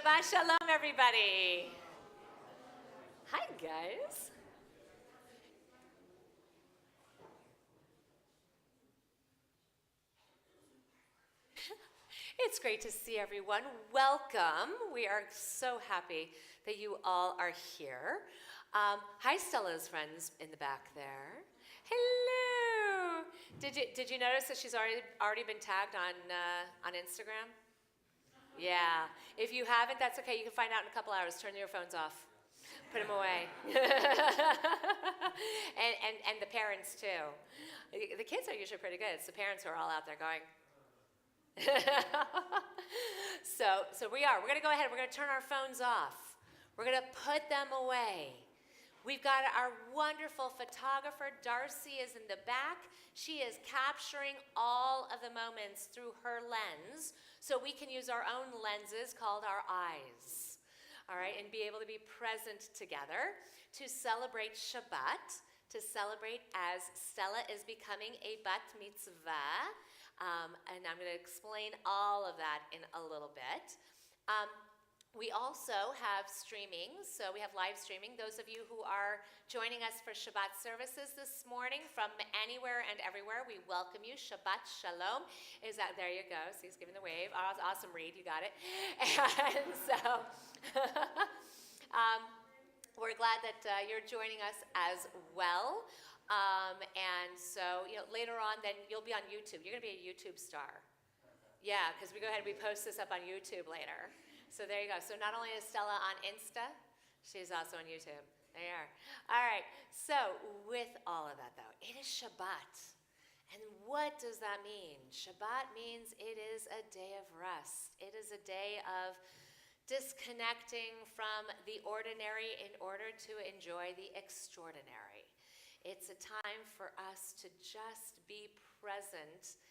Shabbat Shalom, everybody. Hi, guys. It's great to see everyone. Welcome. We are so happy that you all are here. Hi, Stella's friends in the back there. Hello. Did you notice that she's already been tagged on Instagram? Yeah. If you haven't, that's okay. You can find out in a couple hours. Turn your phones off. Put them away. and the parents, too. The kids are usually pretty good. It's the parents who are all out there going. So we're going to go ahead. We're going to turn our phones off. We're going to put them away. We've got our wonderful photographer, Darcy, is in the back. She is capturing all of the moments through her lens, so we can use our own lenses called our eyes, all right, and be able to be present together to celebrate Shabbat, to celebrate as Stella is becoming a bat mitzvah, and I'm going to explain all of that in a little bit. We also have streaming, so we have live streaming. Those of you who are joining us for Shabbat services this morning from anywhere and everywhere, we welcome you. Shabbat Shalom. There you go. So he's giving the wave. Awesome, Reed, you got it. And so we're glad that you're joining us as well. And so later on, then you'll be on YouTube. You're going to be a YouTube star. Yeah, because we go ahead and we post this up on YouTube later. So there you go. So not only is Stella on Insta, she's also on YouTube. There you are. All right. So with all of that, though, it is Shabbat. And what does that mean? Shabbat means it is a day of rest. It is a day of disconnecting from the ordinary in order to enjoy the extraordinary. It's a time for us to just be present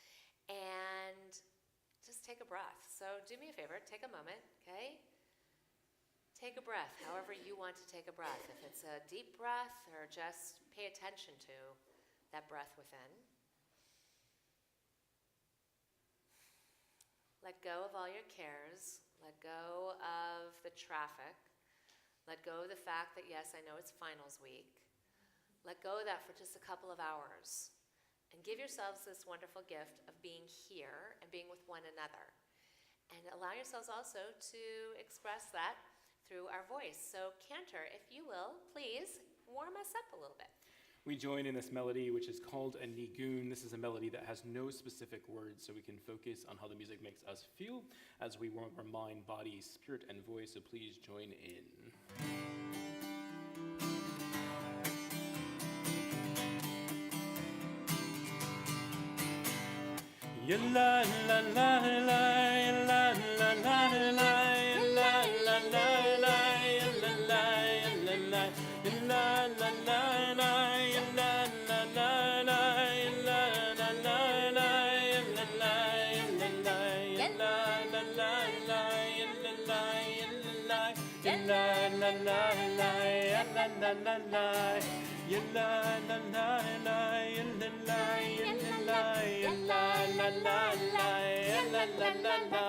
and just take a breath. So do me a favor, take a moment, okay? Take a breath, however you want to take a breath. If it's a deep breath or just pay attention to that breath within. Let go of all your cares. Let go of the traffic. Let go of the fact that, yes, I know it's finals week. Let go of that for just a couple of hours. And give yourselves this wonderful gift of being here and being with one another. And allow yourselves also to express that through our voice. So Cantor, if you will, please warm us up a little bit. We join in this melody, which is called a nigun. This is a melody that has no specific words, so we can focus on how the music makes us feel as we warm our mind, body, spirit, and voice. So please join in. La la la la la la la la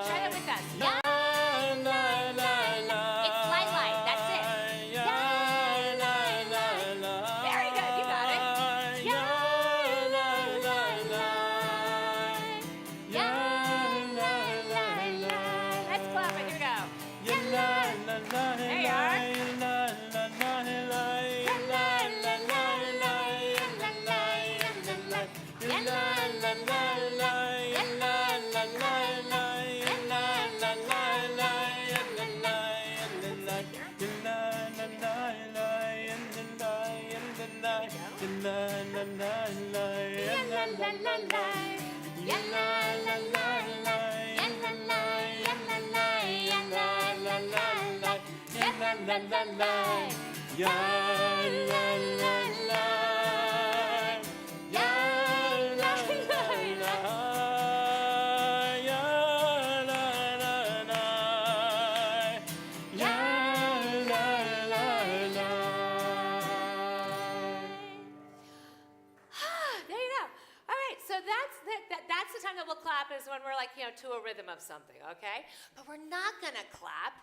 Try that with us. It's light. That's it. Very good. You got it. Let's clap it. Here we go. There you are. That's the time that we'll clap is when we're like, to a rhythm of something, okay? But we're not going to clap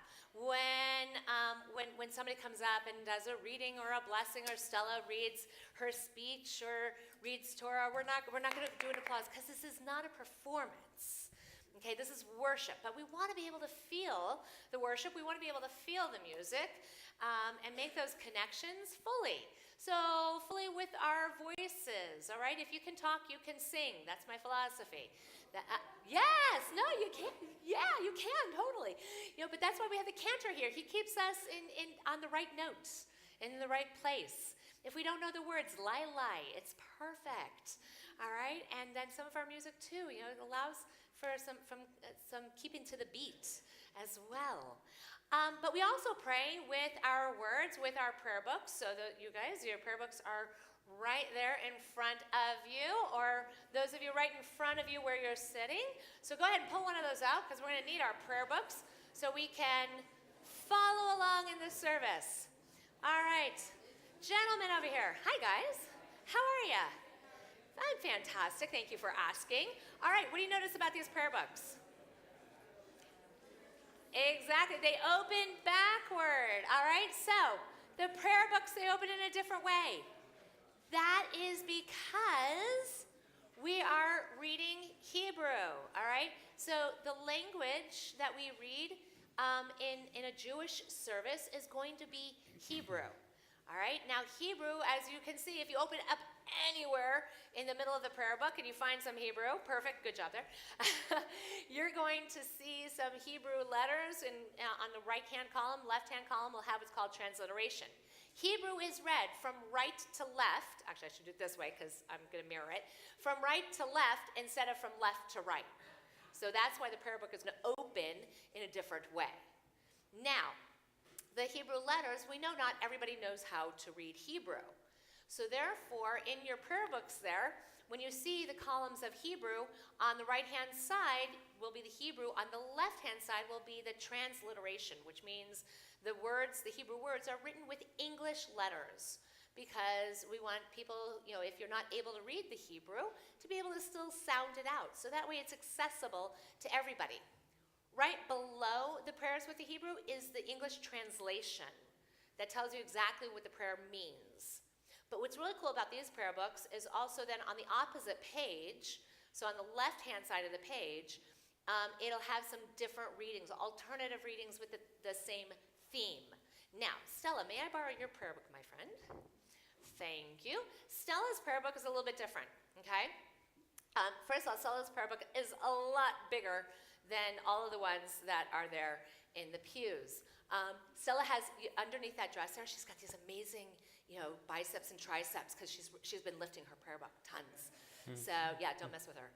when somebody comes up and does a reading or a blessing, or Stella reads her speech or reads Torah, we're not going to do an applause, because this is not a performance. Okay, this is worship, but we want to be able to feel the worship. We want to be able to feel the music and make those connections fully. So fully with our voices, all right? If you can talk, you can sing. That's my philosophy. Yes, no, you can. Yeah, you can, totally. But that's why we have the cantor here. He keeps us on the right notes, in the right place. If we don't know the words, lie, it's perfect, all right? And then some of our music too, it allows for some keeping to the beat as well. But we also pray with our words, with our prayer books, so that you guys, your prayer books are right there in front of you, or those of you right in front of you where you're sitting. So go ahead and pull one of those out, because we're going to need our prayer books so we can follow along in the service. All right, gentlemen over here. Hi, guys. How are you? I'm fantastic. Thank you for asking. All right, what do you notice about these prayer books? Exactly. They open backward. All right, so the prayer books, they open in a different way. That is because we are reading Hebrew. All right, so the language that we read in a Jewish service is going to be Hebrew. All right, now Hebrew, as you can see, if you open up anywhere in the middle of the prayer book and you find some Hebrew, perfect, good job there, you're going to see some Hebrew letters on the right-hand column. Left-hand column will have what's called transliteration. Hebrew is read from right to left. Actually, I should do it this way because I'm going to mirror it. From right to left instead of from left to right. So that's why the prayer book is going to open in a different way. Now, the Hebrew letters, we know not everybody knows how to read Hebrew. So therefore, in your prayer books there, when you see the columns of Hebrew, on the right-hand side will be the Hebrew, on the left-hand side will be the transliteration, which means the Hebrew words are written with English letters, because we want people, if you're not able to read the Hebrew, to be able to still sound it out. So that way it's accessible to everybody. Right below the prayers with the Hebrew is the English translation that tells you exactly what the prayer means. But what's really cool about these prayer books is also then on the opposite page, so on the left-hand side of the page, it'll have some different readings, alternative readings with the same theme. Now, Stella, may I borrow your prayer book, my friend? Thank you. Stella's prayer book is a little bit different, okay? First of all, Stella's prayer book is a lot bigger than all of the ones that are there in the pews. Stella has, underneath that dresser, she's got these amazing, biceps and triceps, because she's been lifting her prayer book tons. So yeah, don't mess with her.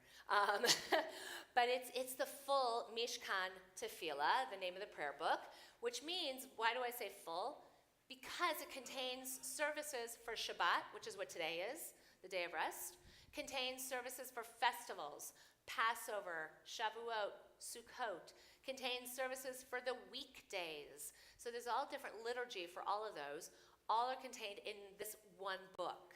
But it's the full Mishkan Tefillah, the name of the prayer book, which means, why do I say full? Because it contains services for Shabbat, which is what today is, the day of rest, contains services for festivals, Passover, Shavuot, Sukkot, contains services for the weekdays. So there's all different liturgy for all of those. All are contained in this one book.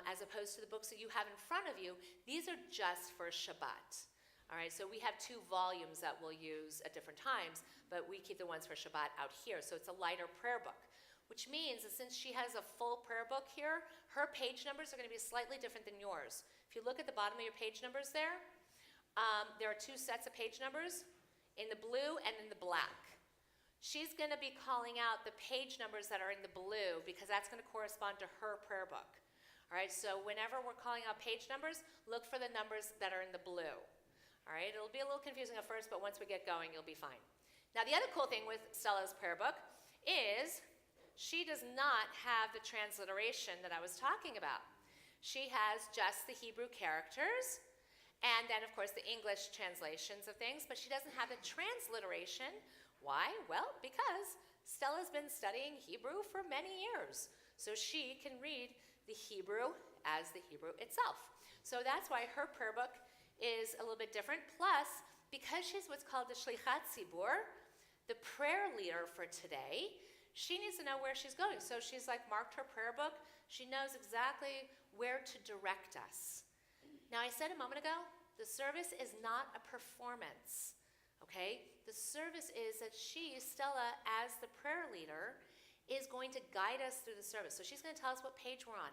As opposed to the books that you have in front of you, these are just for Shabbat. All right, so we have 2 volumes that we'll use at different times, but we keep the ones for Shabbat out here. So it's a lighter prayer book, which means that since she has a full prayer book here, her page numbers are going to be slightly different than yours. If you look at the bottom of your page numbers there are 2 sets of page numbers, in the blue and in the black. She's going to be calling out the page numbers that are in the blue, because that's going to correspond to her prayer book. All right, so whenever we're calling out page numbers, look for the numbers that are in the blue. All right, it'll be a little confusing at first, but once we get going, you'll be fine. Now, the other cool thing with Stella's prayer book is she does not have the transliteration that I was talking about. She has just the Hebrew characters, and then, of course, the English translations of things, but she doesn't have the transliteration. Why? Well, because Stella's been studying Hebrew for many years, so she can read the Hebrew as the Hebrew itself. So that's why her prayer book is a little bit different. Plus, because she's what's called the Shlichat Tzibur, the prayer leader for today, she needs to know where she's going. So she's marked her prayer book. She knows exactly where to direct us. Now, I said a moment ago, the service is not a performance, okay? The service is that she, Stella, as the prayer leader, is going to guide us through the service. So she's going to tell us what page we're on.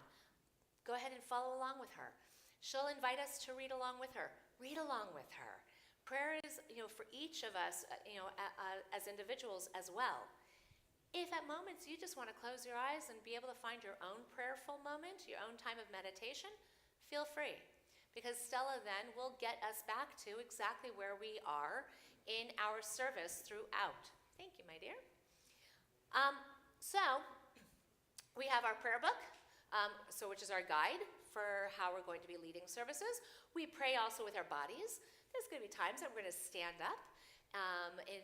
Go ahead and follow along with her. She'll invite us to read along with her. Read along with her. Prayer is, for each of us, as individuals as well. If at moments you just want to close your eyes and be able to find your own prayerful moment, your own time of meditation, feel free. Because Stella then will get us back to exactly where we are in our service throughout. Thank you, my dear. So we have our prayer book, which is our guide for how we're going to be leading services. We pray also with our bodies. There's going to be times that we're going to stand up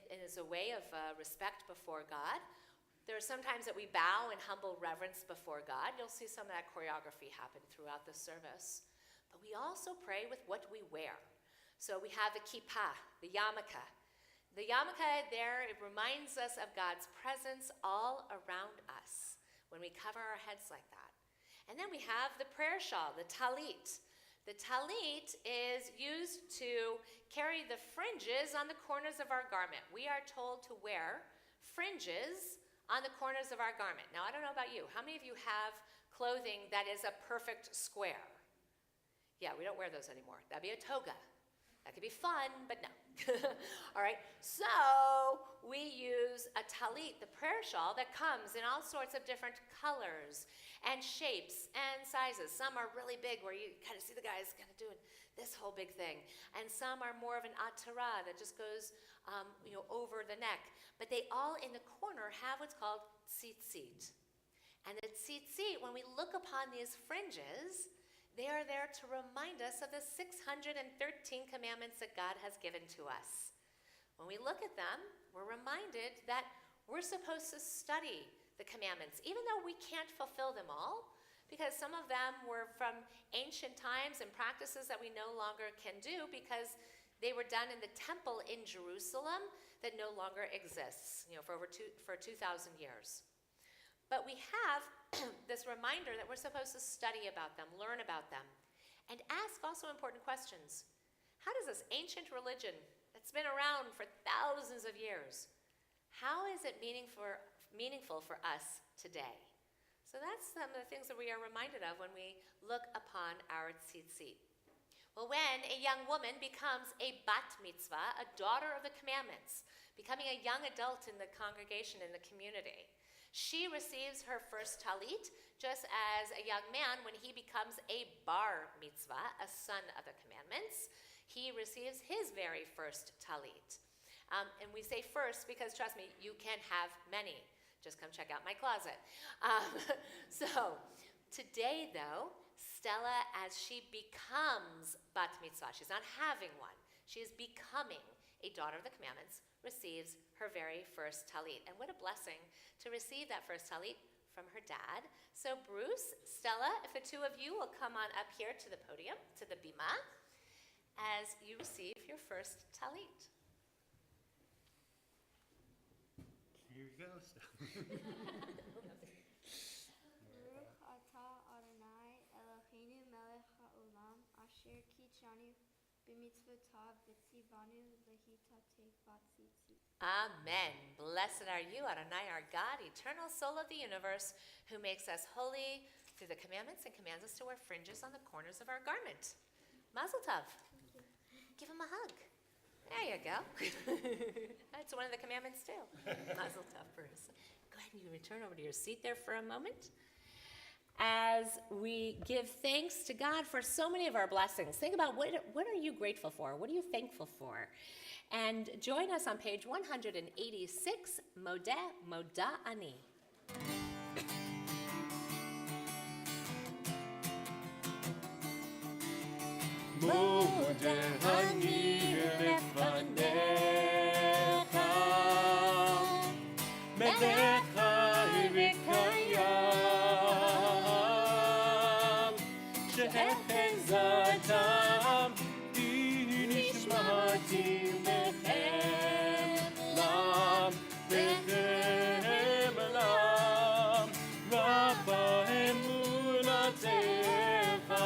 as a way of respect before God. There are some times that we bow in humble reverence before God. You'll see some of that choreography happen throughout the service. But we also pray with what we wear. So we have the kippah, the yarmulke. The yarmulke there, it reminds us of God's presence all around us when we cover our heads like that. And then we have the prayer shawl, the talit. The talit is used to carry the fringes on the corners of our garment. We are told to wear fringes on the corners of our garment. Now, I don't know about you. How many of you have clothing that is a perfect square? Yeah, we don't wear those anymore. That'd be a toga. That could be fun, but no. All right, so we use a talit, the prayer shawl, that comes in all sorts of different colors and shapes and sizes. Some are really big, where you kind of see the guys kind of doing this whole big thing. And some are more of an atara that just goes over the neck. But they all in the corner have what's called tzitzit. And the tzitzit, when we look upon these fringes, they are there to remind us of the 613 commandments that God has given to us. When we look at them, we're reminded that we're supposed to study the commandments, even though we can't fulfill them all, because some of them were from ancient times and practices that we no longer can do because they were done in the temple in Jerusalem that no longer exists, for 2,000 years. But we have this reminder that we're supposed to study about them, learn about them, and ask also important questions. How does this ancient religion that's been around for thousands of years, how is it meaningful for us today? So that's some of the things that we are reminded of when we look upon our tzitzit. Well, when a young woman becomes a bat mitzvah, a daughter of the commandments, becoming a young adult in the congregation, in the community, she receives her first talit, just as a young man, when he becomes a bar mitzvah, a son of the commandments, he receives his very first talit. And we say first because, trust me, you can have many. Just come check out my closet. So today, though, Stella, as she becomes bat mitzvah, she's not having one, she is becoming a daughter of the commandments, receives her very first talit. And what a blessing to receive that first talit from her dad. So Bruce, Stella, if the two of you will come on up here to the podium, to the bima, as you receive your first talit. Here you go, Stella. Baruch atah Adonai Eloheinu melech haolam asher kichanu b'mitzvotav v'tzivanu lehitatei batzitzit. Amen. Blessed are you, Adonai, our God, eternal soul of the universe, who makes us holy through the commandments and commands us to wear fringes on the corners of our garment. Mazel tov. Give him a hug. There you go. That's one of the commandments too. Mazel tov, Bruce. Go ahead and you return over to your seat there for a moment. As we give thanks to God for so many of our blessings, think about what are you grateful for? What are you thankful for? And join us on page 186, Moda Ani. Moda ani lefanecha, melecha v'kayam, she'echazatam b'nishmati lechem lam, rabba emunatecha.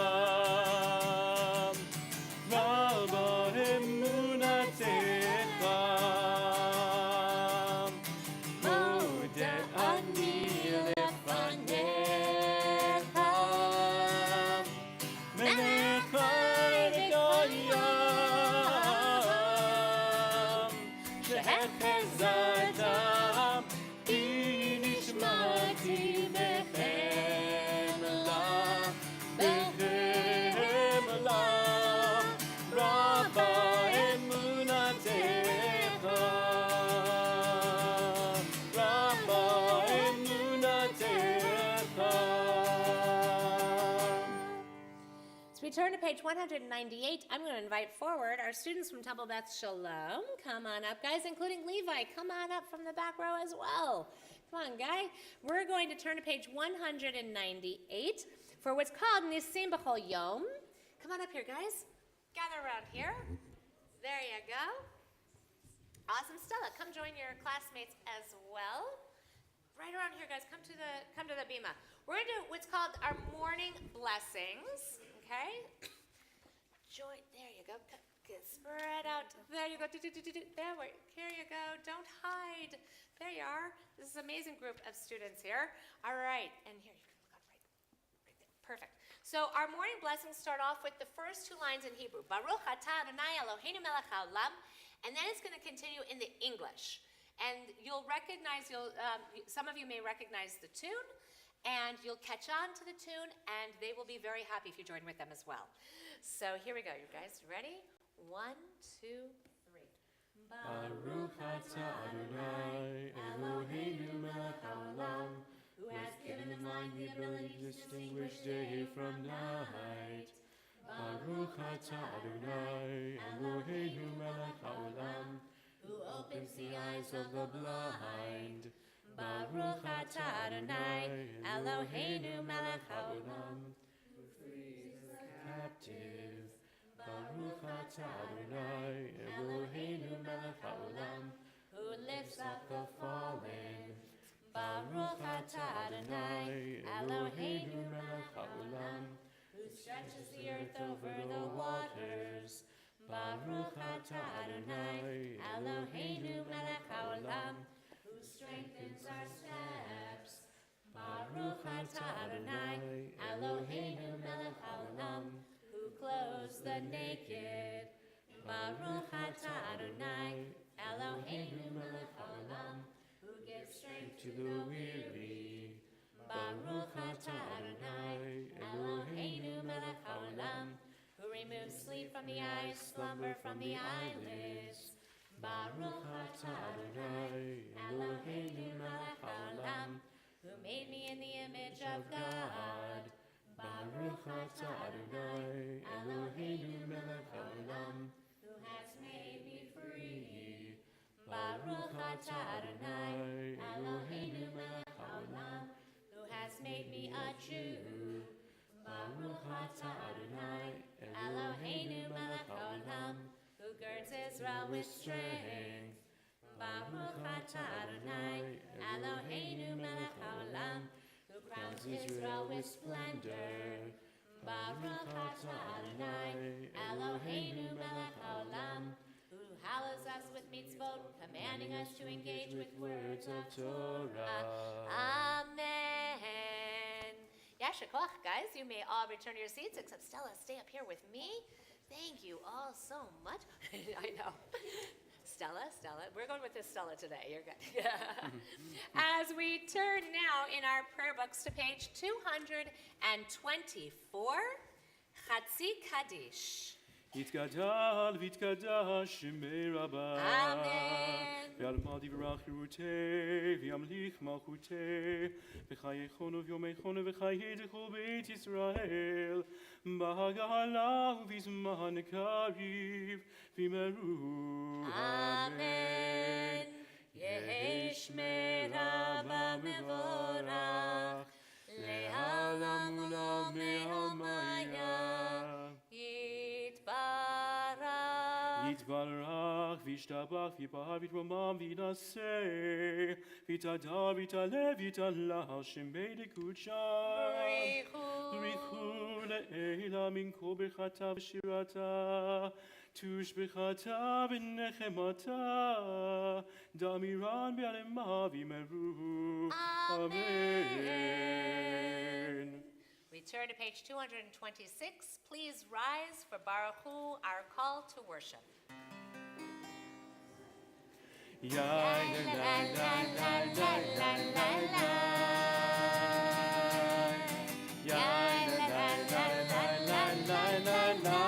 Rabba emunatecha. turn to page 198, I'm going to invite forward our students from Temple Beth Sholom. Come on up, guys, including Levi. Come on up from the back row as well. Come on, guy. We're going to turn to page 198 for what's called Nisim B'chol Yom. Come on up here, guys. Gather around here. There you go. Awesome. Stella, come join your classmates as well. Right around here, guys. Come to the bima. We're going to do what's called our morning blessings. Okay? Join. There you go. Spread out. There you go. Here you go. Don't hide. There you are. This is an amazing group of students here. All right. And here, you can look up right there. Perfect. So our morning blessings start off with the first two lines in Hebrew. Baruch atah Adonai Eloheinu melech haolam. And then it's going to continue in the English. And you'll recognize, some of you may recognize the tune, and you'll catch on to the tune, and they will be very happy if you join with them as well. So here we go, you guys. Ready? 1, 2, 3. Baruch atah Adonai Eloheinu melech haolam, who has given the mind the ability to distinguish day from night. Baruch atah Adonai Eloheinu melech haolam, who opens the eyes of the blind. Baruch atah Adonai Eloheinu melech haolam, Who frees the captive. Baruch atah Adonai Eloheinu melech haolam, who lifts up the fallen. Baruch atah Adonai Eloheinu melech haolam, who stretches the earth over the waters. Baruch atah Adonai Eloheinu melech haolam, who strengthens our steps. Baruch atah Adonai Eloheinu melech haolam, who clothes the naked. Baruch atah Adonai Eloheinu melech haolam, who gives strength to the weary. Baruch atah Adonai Eloheinu melech haolam, who removes sleep from the eyes, slumber from the eyelids. Baruch atah Adonai Eloheinu melech haolam, who made me in the image of God. Baruch atah Adonai Eloheinu melech haolam, who has made me free. Baruch atah Adonai Eloheinu melech haolam, who has made me a Jew. Baruch atah Adonai Eloheinu melech haolam, who girds Israel with strength. Baruch atah Adonai Eloheinu melech haolam, who crowns Israel with splendor. Baruch atah Adonai Eloheinu melech haolam, who hallows us with mitzvot, commanding us to engage with words of Torah. Amen. Yasher koach, guys. You may all return to your seats, except Stella, stay up here with me. Thank you all so much. I know. Stella, we're going with this Stella today. You're good. As we turn now in our prayer books to page 224, Chatzi Kaddish. Yitgadal v'yitgadash shemei rabbah. Amen. V'yalmad yivrach yeruteh, v'yamlich malchuteh, v'chayechonu v'yomechonu v'chayedechu beit Yisrael, b'hagala v'zman kariv v'meru. Amen. Yehi shmei Rabbah mevorach, le'olam u'lamei hamayah. Yitbarach v'yishtabach v'yipahar v'yitramam v'yinaseh v'yitadar v'yitaleh v'yitalach shemei dekucham B'richu le'ela min kol birchata v'shirata tushbechata v'nechemata damiran b'alema v'yimeru. Amen. We turn to page 226. Please rise for Baruch Hu, our call to worship. Ya la la la la la la la la. Ya la la la la la la la la.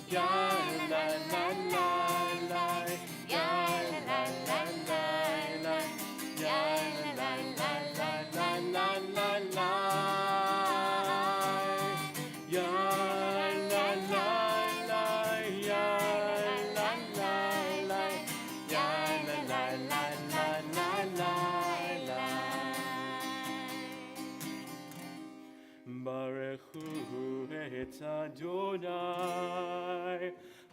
Ya la la la la. Ya la la la la. Ya la la la la la la la. Adonai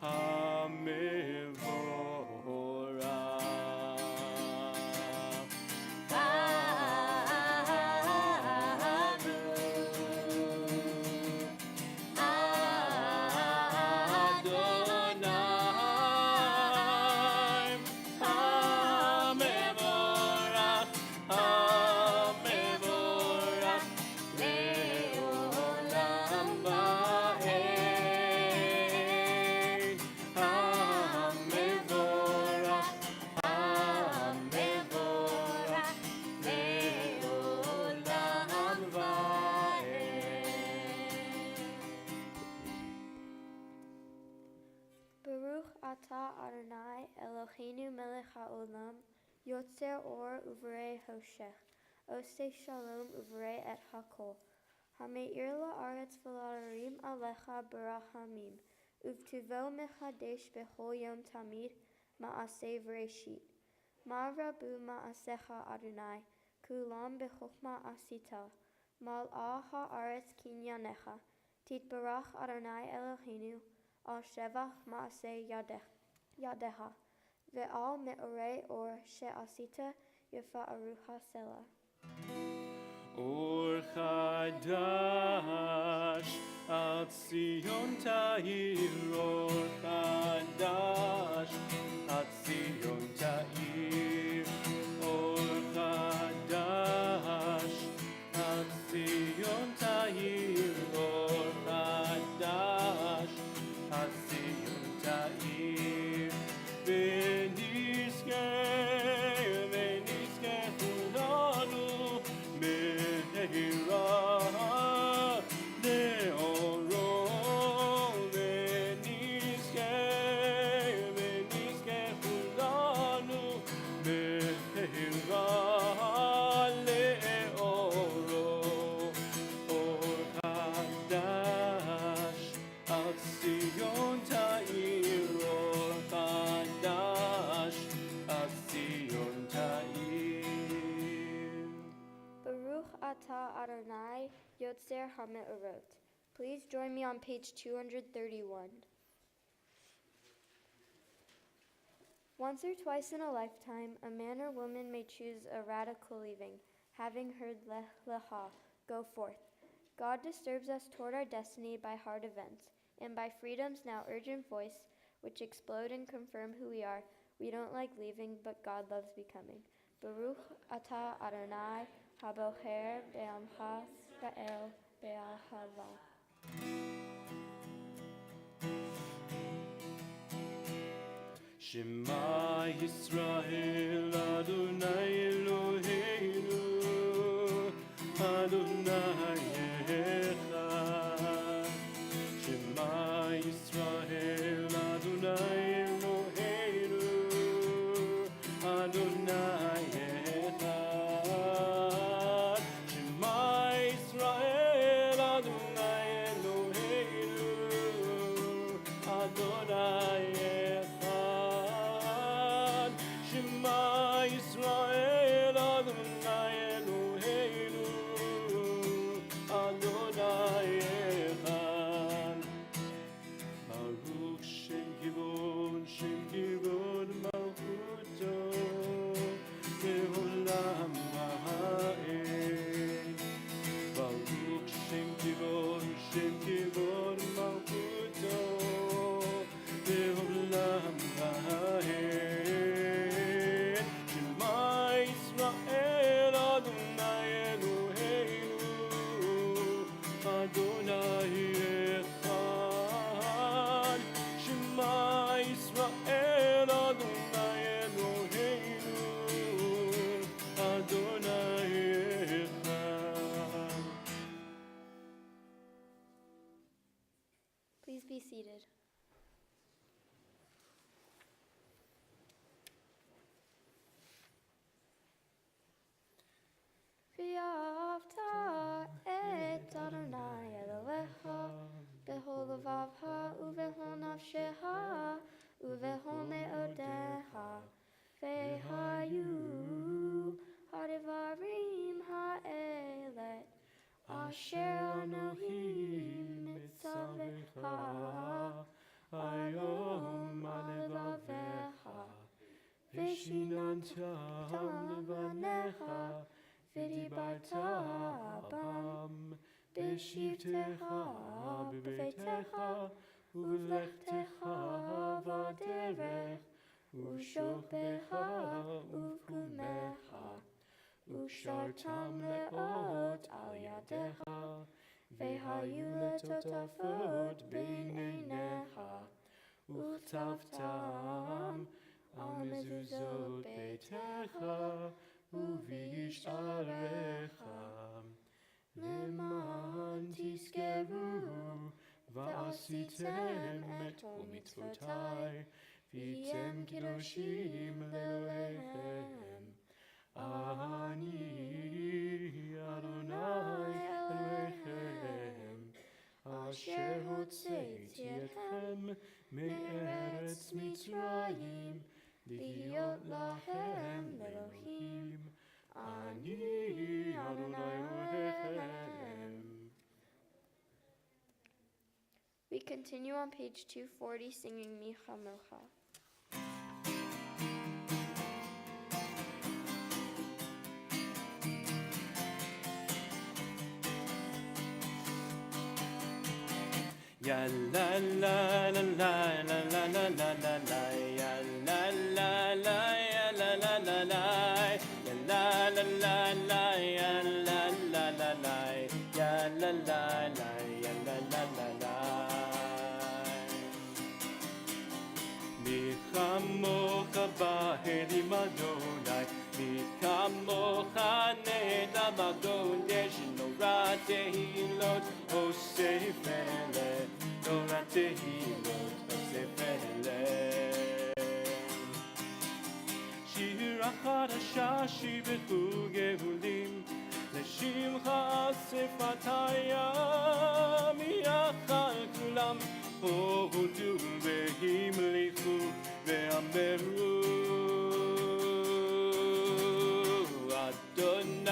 HaMevorach. Baruch atah Adonai Eloheinu melech haolam, yotzer or uvrei hoshech, oseh shalom uvrei et hakol. Hameir la'aretz v'la'arim alecha barachamim, uvtuvo mechadesh bechol yom tamid, ma'aseh v'reshit. Ma rabu ma'asecha Adonai, kulam bechokma asita, mal'ah ha'aretz kinyanecha, titbarach Adonai Eloheinu, al shevach ma'aseh yadecha, ve'al me'orei or she'asita yefa'aruha Stella. Or Chadash al Tzion Ta'ir, Or Chadash al Tzion Ta'ir, Or Chadash al Tzion Ta'ir, Or Chadash al Tzion Ta'ir, V'nizkeh kulanu Me'ira le'oro, v'nizkeh kulanu Me'ira le'oro. Or Chadash al Tzion Ta'ir, Or Chadash al Tzion Ta'ir. Baruch atah Adonai Yotzer HaMe'orot. Please join me on page 231. Once or twice in a lifetime, a man or woman may choose a radical leaving, having heard Lech Lecha, go forth. God disturbs us toward our destiny by hard events, and by freedom's now urgent voice, which explode and confirm who we are. We don't like leaving, but God loves becoming. Baruch atah Adonai habocher be'amcha Israel be'ahava. Shema Yisrael Adonai Eloheinu Adonai Echad. Shema Yisrael Adonai Eloheinu Adonai Echad. Shema Yisrael Adonai Eloheinu Adonai Echad. Shema Yisrael Adonai Eloheinu Adonai Echad. Baruch Shem Kivod Malchuto Le'olam Ha'ed. Baruch Shem Kivod Malchuto Le'olam Ha'ed. Shema אותם לבניך, ודיברת בם, בשבתך, בביתך, ובלכתך בדרך, ושוכבך ובקומך, וקשרתם לאות על ידיך, והיו לטוטפות בין עיניך, וכתבתם על מזוזות ביתך ובשעריך, למען תזכרו ועשיתם את כל מצוותיי, והייתם קדושים לאלוהיכם. אני אדוני אלוהיכם, אשר הוצאתי אתכם מארץ מצרים, להיות לכם לאלוהים. אני אדוני אלוהיכם. We continue on page 240 singing Micha Mocha. Ya la la la la la la la la la la, ya la la la ya la la la la, ya la la la la ya la la la la, ya la la la ya la la la la. Mi chamocha ba'elim Adonai, mi chamocha neda b'kodesh, Torah tehilot osef eleh, Torah tehilot osef eleh. שיר החדשה שיבחו גאולים, לשמך שפתיה מיחד כולם, הודו והמליכו ואמרו אדוני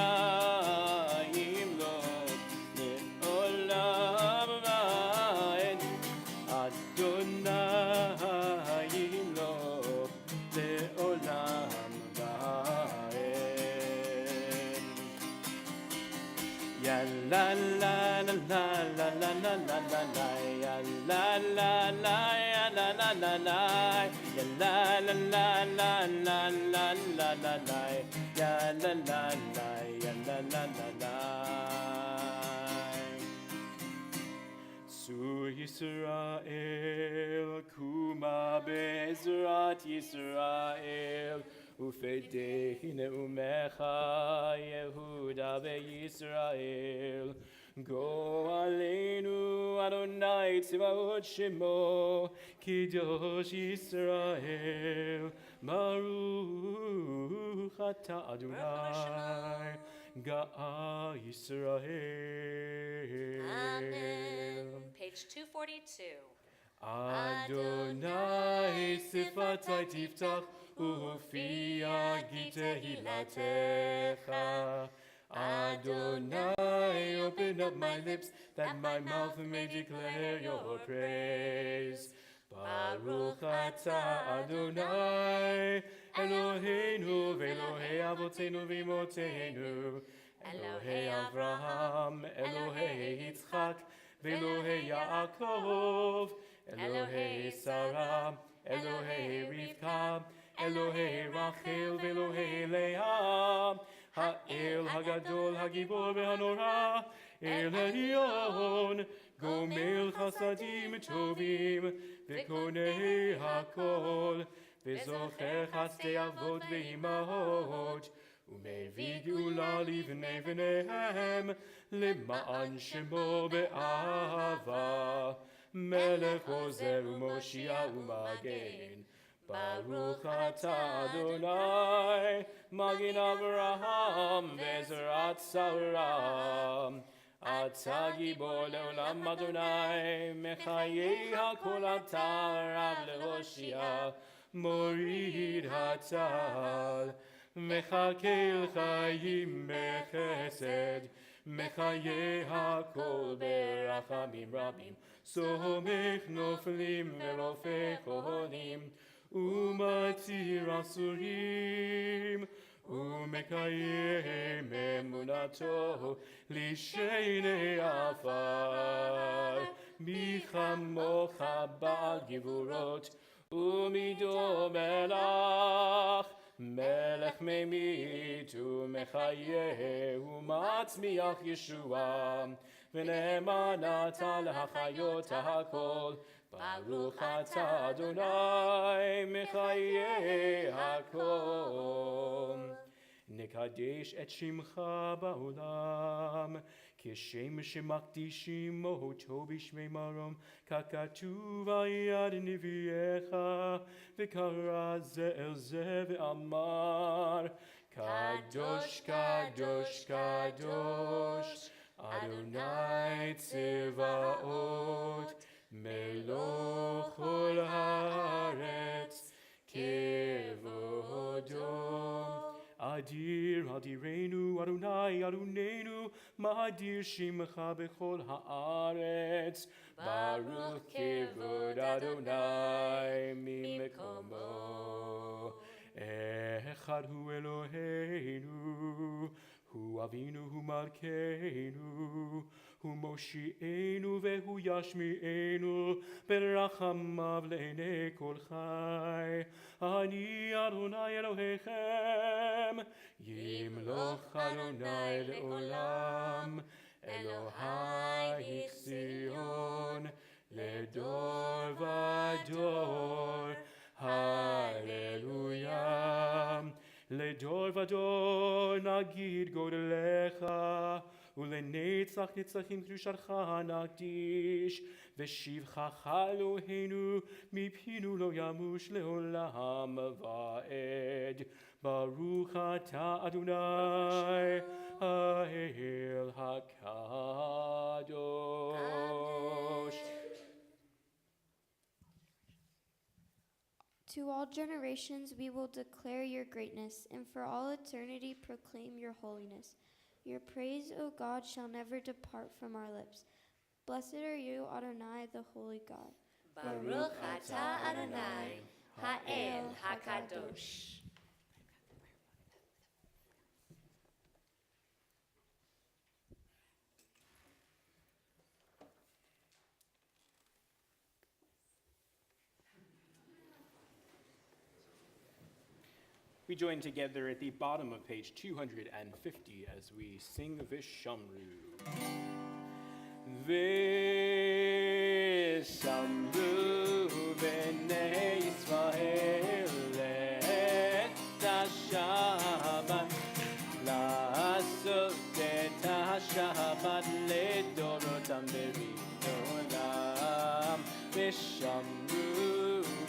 ימלוך לעולם ועד, אדוני ימלוך לעולם ועד. יא לה לה לה לה לה לה לה לה לה, יא לה לה לה יא לה לה לה לה, יא לה לה לה לה לה לה לה לה לה, יא לה לה לה יא לה לה לה לה. צור ישראל, קומה בעזרת ישראל, ופדי נאומך יהודה וישראל. גואלנו אדוני צבאות שמו, קדוש ישראל. ברוך אתה אדוני גאה ישראל. Amen. Page 242. אדוני שפתי תפתח ופי יגיד תהילתך. Adonai, open up my lips, that my mouth may declare your praise. Baruch atah Adonai, Eloheinu ve'Elohei avotenu v'imotenu, Elohei Avraham, Elohei Yitzchak, ve'Elohei Yaakov, Elohei Sarah, Elohei Rivka, Elohei Rachel, ve'Elohei Leah, האל הגדול, הגיבור והנורא, אל העליון, גומל חסדים טובים, וקונה הכל, וזוכר חסדי אבות ואימהות, ומביא גאולה לבני בניהם, למען שמו באהבה, מלך עוזר ומושיע ומגן. ברוך אתה אדוני, מגן אברהם בעזרת שרה. אתה גיבור לעולם אדוני, מחיי הכל אתה רב להושיע, מוריד הצל, מחכה חיים בחסד, מחיי הכל ברחמים רבים, סומך נופלים ורופא חולים, ומתיר אסורים, ומקיים אמונתו לשני עפר. מי כמוך בעל גבורות ומידו מלך, מלך ממית ומחיה ומצמיח ישועה, ונאמן אתה להחיות הכל. ברוך אתה אדוני מחיי הכל. נקדש את שמך בעולם, כשם שמקדישים אותו בשמי מרום, ככתוב על יד נביאך, וקרא זה אל זה ואמר, קדוש קדוש קדוש אדוני צבאות, מלוך כל הארץ כבודו. אדיר אדירנו אדוני אדוננו, מאדיר שמך בכל הארץ. ברוך כבוד אדוני ממקומו. אחד הוא אלוהינו, הוא אבינו הוא מלכנו, הוא מושיענו והוא ישמיענו ברחמיו לעיני כל חי. אני אדוני אלוהיכם, ימלוך אדוני לעולם. אלוהי ציון לדור ודור, הללויה. לדור ודור נגיד גודלך, ולנצח נצחים קדושתך נקדיש. ושבחך אלוהינו מפינו לא ימוש לעולם ועד. ברוך אתה אדוני האל הקדוש. To all generations we will declare your greatness, and for all eternity proclaim your holiness. Your praise, O God, shall never depart from our lips. Blessed are you, Adonai, the holy God. Baruch atah Adonai, ha'el hakadosh. We join together at the bottom of page 250 as we sing Vishamru. Vishamru b'nei Yisrael et ha-Shabbat, la'asot et ha-Shabbat ledorotam b'ridolam. Vishamru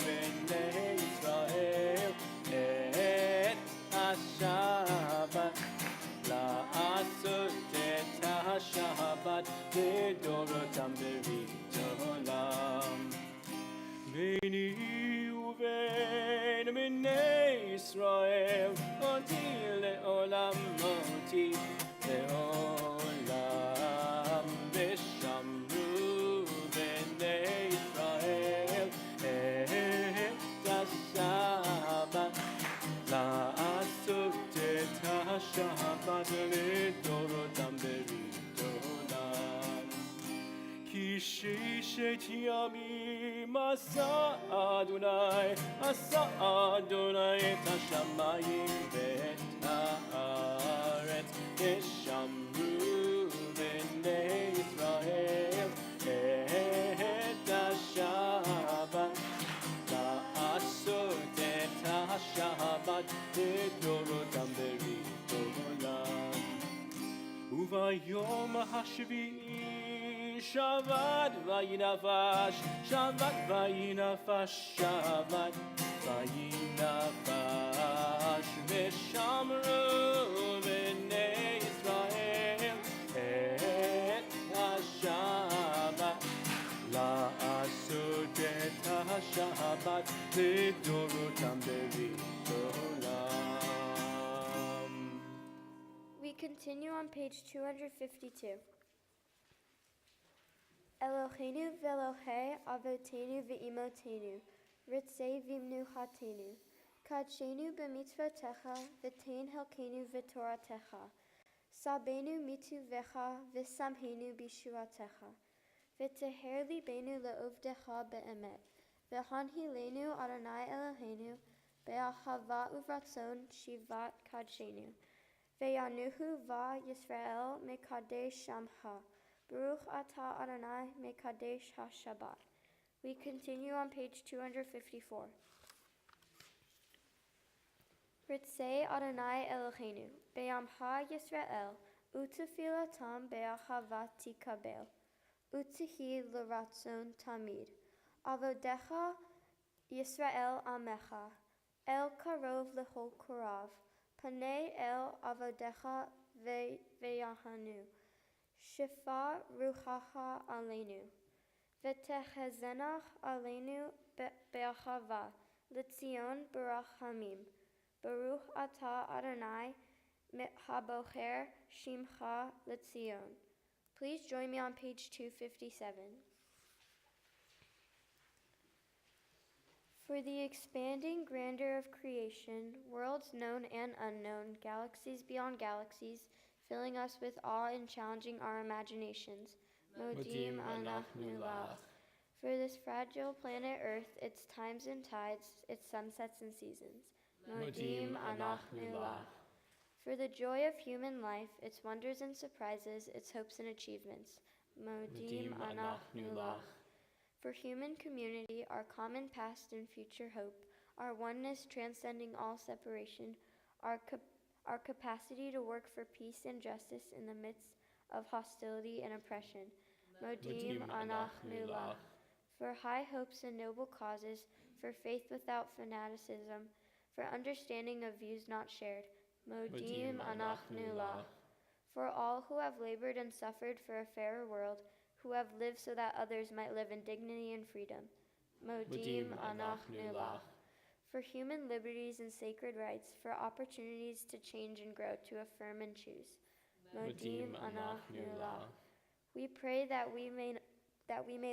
b'nei Yisrael et ha-Shabbat, la'asot et ha-Shabbat ledorotam b'ridolam. Beni uven b'nei Yisrael, oti le'olam, oti le'olam. Vishamru b'nei Yisrael et ha-Shabbat, la'asot et ha-Shabbat ledorotam b'ridolam. Ki sheshet yamim asa Adonai et hashamayim ve'et haaretz. Vishamru b'nei Yisrael et ha-Shabbat, la'asot et ha-Shabbat ledorotam b'ridolam. Uvayom hashvi'i Shabbat vayinafash, Shabbat vayinafash, Shabbat vayinafash. Vishamru b'nei Yisrael et ha-Shabbat, la'asot et ha-Shabbat ledorotam b'ridolam. We continue on page 252. Eloheinu ve'Elohei avotenu ve'imotenu, Ritzei vimnu hatenu. Kadshenu b'mitzvotecha, v'tein helkenu v'toratecha. Sabenu mituvecha, v'samhenu b'shuatecha. V'teher libenu le'ovdecha be'emet. V'hanhilenu Adonai Eloheinu, be'ahava uvratzon shivat kadshenu. Ve'yanuhu va Yisrael mekadesh shamcha. Baruch atah Adonai mekadesh ha-Shabbat. We continue on page 254. Ritzei Adonai Eloheinu, be'amcha Yisrael, u'tefilatam be'achava tikabel, u'tehi l'ratzon tamid. Avodecha Yisrael amecha, el karov lechol korav, panei el avodecha ve'yahanu, shifa ruchacha aleinu, v'techezenach aleinu be'achava, l'tzion barachamim, Baruch atah Adonai habocher shimcha l'tzion. Please join me on page 257. For the expanding grandeur of creation, worlds known and unknown, galaxies beyond galaxies, filling us with awe and challenging our imaginations. Modim anachnu lach. For this fragile planet Earth, its times and tides, its sunsets and seasons. Modim anachnu lach. For the joy of human life, its wonders and surprises, its hopes and achievements. Modim anachnu lach. For human community, our common past and future hope, our oneness transcending all separation, our capacity to work for peace and justice in the midst of hostility and oppression. Modim anachnu lach. For high hopes and noble causes, for faith without fanaticism, for understanding of views not shared. Modim anachnu lach. For all who have labored and suffered for a fairer world, who have lived so that others might live in dignity and freedom. Modim anachnu lach. For human liberties and sacred rights, for opportunities to change and grow, to affirm and choose. Modim anachnu lach. We pray that we may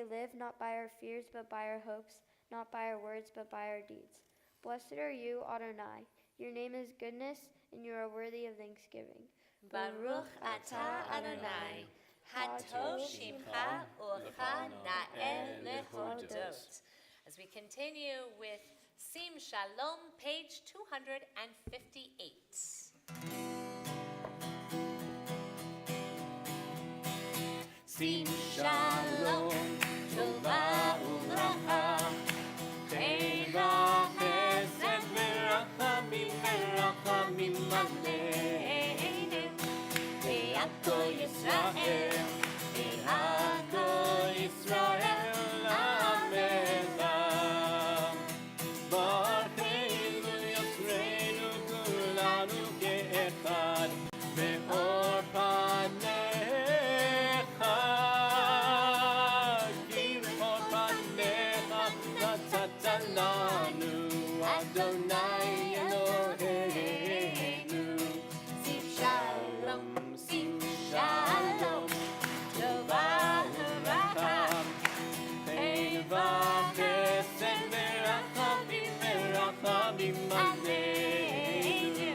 live not by our fears but by our hopes, not by our words but by our deeds. Blessed are you, Adonai. Your name is goodness, and you are worthy of thanksgiving. Baruch atah Adonai, hatov shimcha u'cha na'eh lehodot. As we continue with Sim Shalom, page 258. Sim Shalom, Tova u'bracha, Teira chesed verachamim aleinu, Ve'ato Yisrael, Ve'ato Yisrael amecha. Barcheinu Yosreinu kulanu ke'echad, Ve'or panecha, Ve'or panecha, Natzata lanu Adonai Eloheinu. Sim Shalom, Sim Shalom, Tova u'bracha, Teva chesed verachamim aleinu,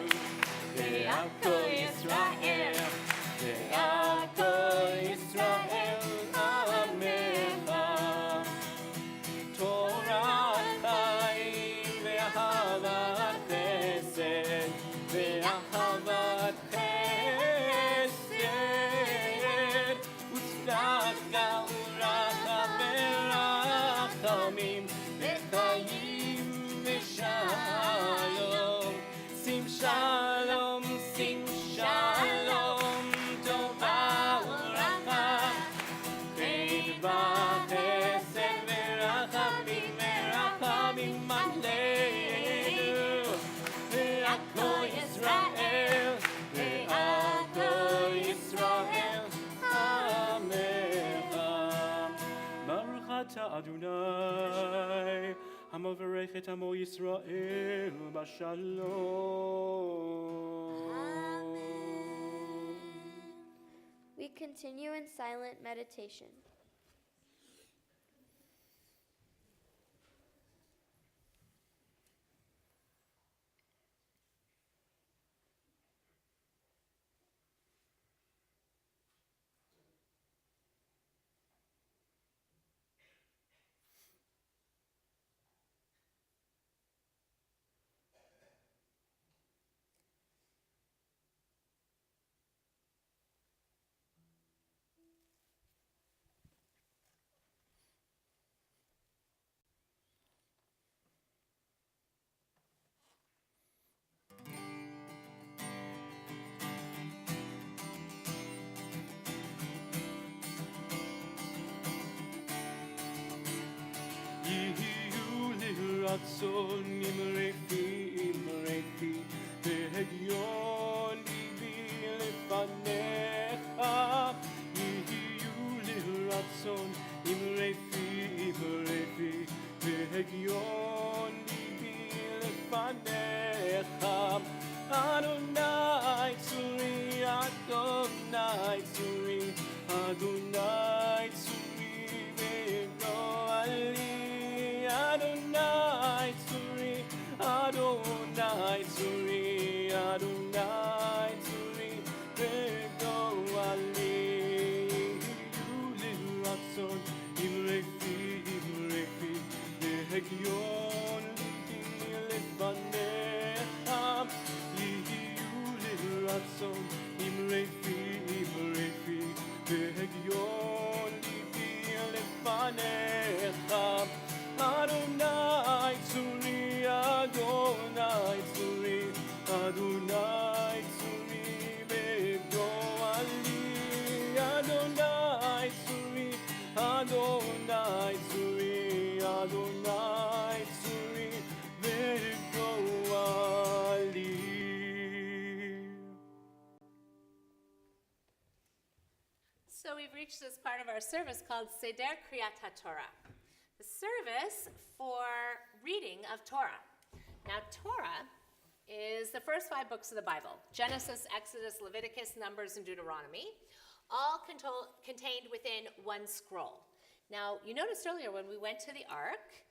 Ve'ato Yisrael, Ve'ato Yisrael amecha. Torah chaim ve'ahavat chesed, ve'ahavat chesed, u'tzedaka u'racha verachamim, ve'chayim ve'shalom. Sim Shalom, Sim Shalom, Tova u'bracha, Teva chesed verachamim aleinu, Ve'ato Yisrael, Ve'ato Yisrael amecha. Baruch atah Adonai, hamavarech et amo Yisrael b'shalom. We continue in silent meditation. רצון אמרי פי והגיון ליבי לפניך יהיו לי רצון אמרי פי והגיון ליבי לפניך אדוני צורי אדוני צורי אדוני צורי וגואלי Adonai Tzuri, Adonai Tzuri, Adonai Tzuri, Begoali, Yuli Ratzon, Imrefi, Behegion, Lefanecham, Yuli Ratzon, Imrefi, Behegion, Lefanecham. Adonai Tzuri, Adonai Tzuri, Adonai Tzuri, Begoali, Adonai Tzuri, Adonai Tzuri, Adonai Tzuri, Begoali. So we've reached this part of our service called Seder Kriyat HaTorah, the service for reading of Torah. Now, Torah is the first 5 books of the Bible: Genesis, Exodus, Leviticus, Numbers, and Deuteronomy, all contained within one scroll. Now, you noticed earlier when we went to the Ark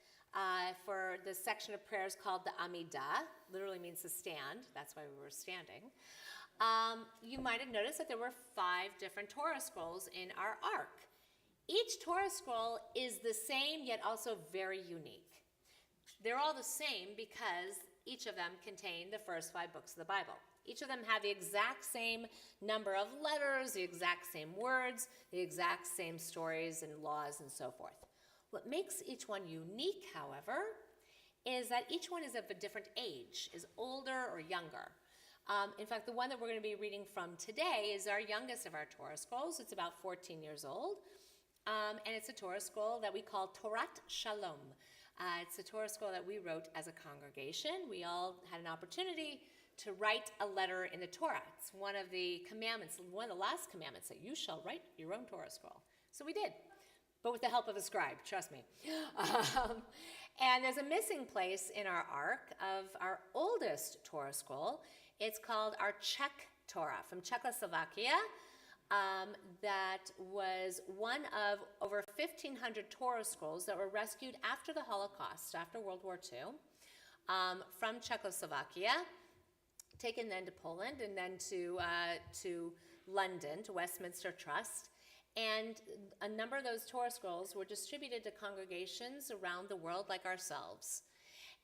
for the section of prayers called the Amidah, literally means to stand, that's why we were standing, you might have noticed that there were 5 different Torah scrolls in our Ark. Each Torah scroll is the same, yet also very unique. They're all the same because each of them contain the first 5 books of the Bible. Each of them have the exact same number of letters, the exact same words, the exact same stories and laws and so forth. What makes each one unique, however, is that each one is of a different age, is older or younger. In fact, the one that we're going to be reading from today is our youngest of our Torah scrolls. It's about 14 years old. And it's a Torah scroll that we call Torah Sholom. It's a Torah scroll that we wrote as a congregation. We all had an opportunity to write a letter in the Torah. It's one of the commandments, one of the last commandments, that you shall write your own Torah scroll. So we did, but with the help of a scribe, trust me. And there's a missing place in our Ark of our oldest Torah scroll. It's called our Czech Torah from Czechoslovakia. That was one of over 1,500 Torah scrolls that were rescued after the Holocaust, after World War II, from Czechoslovakia, taken then to Poland, and then to London, to Westminster Trust. And a number of those Torah scrolls were distributed to congregations around the world like ourselves.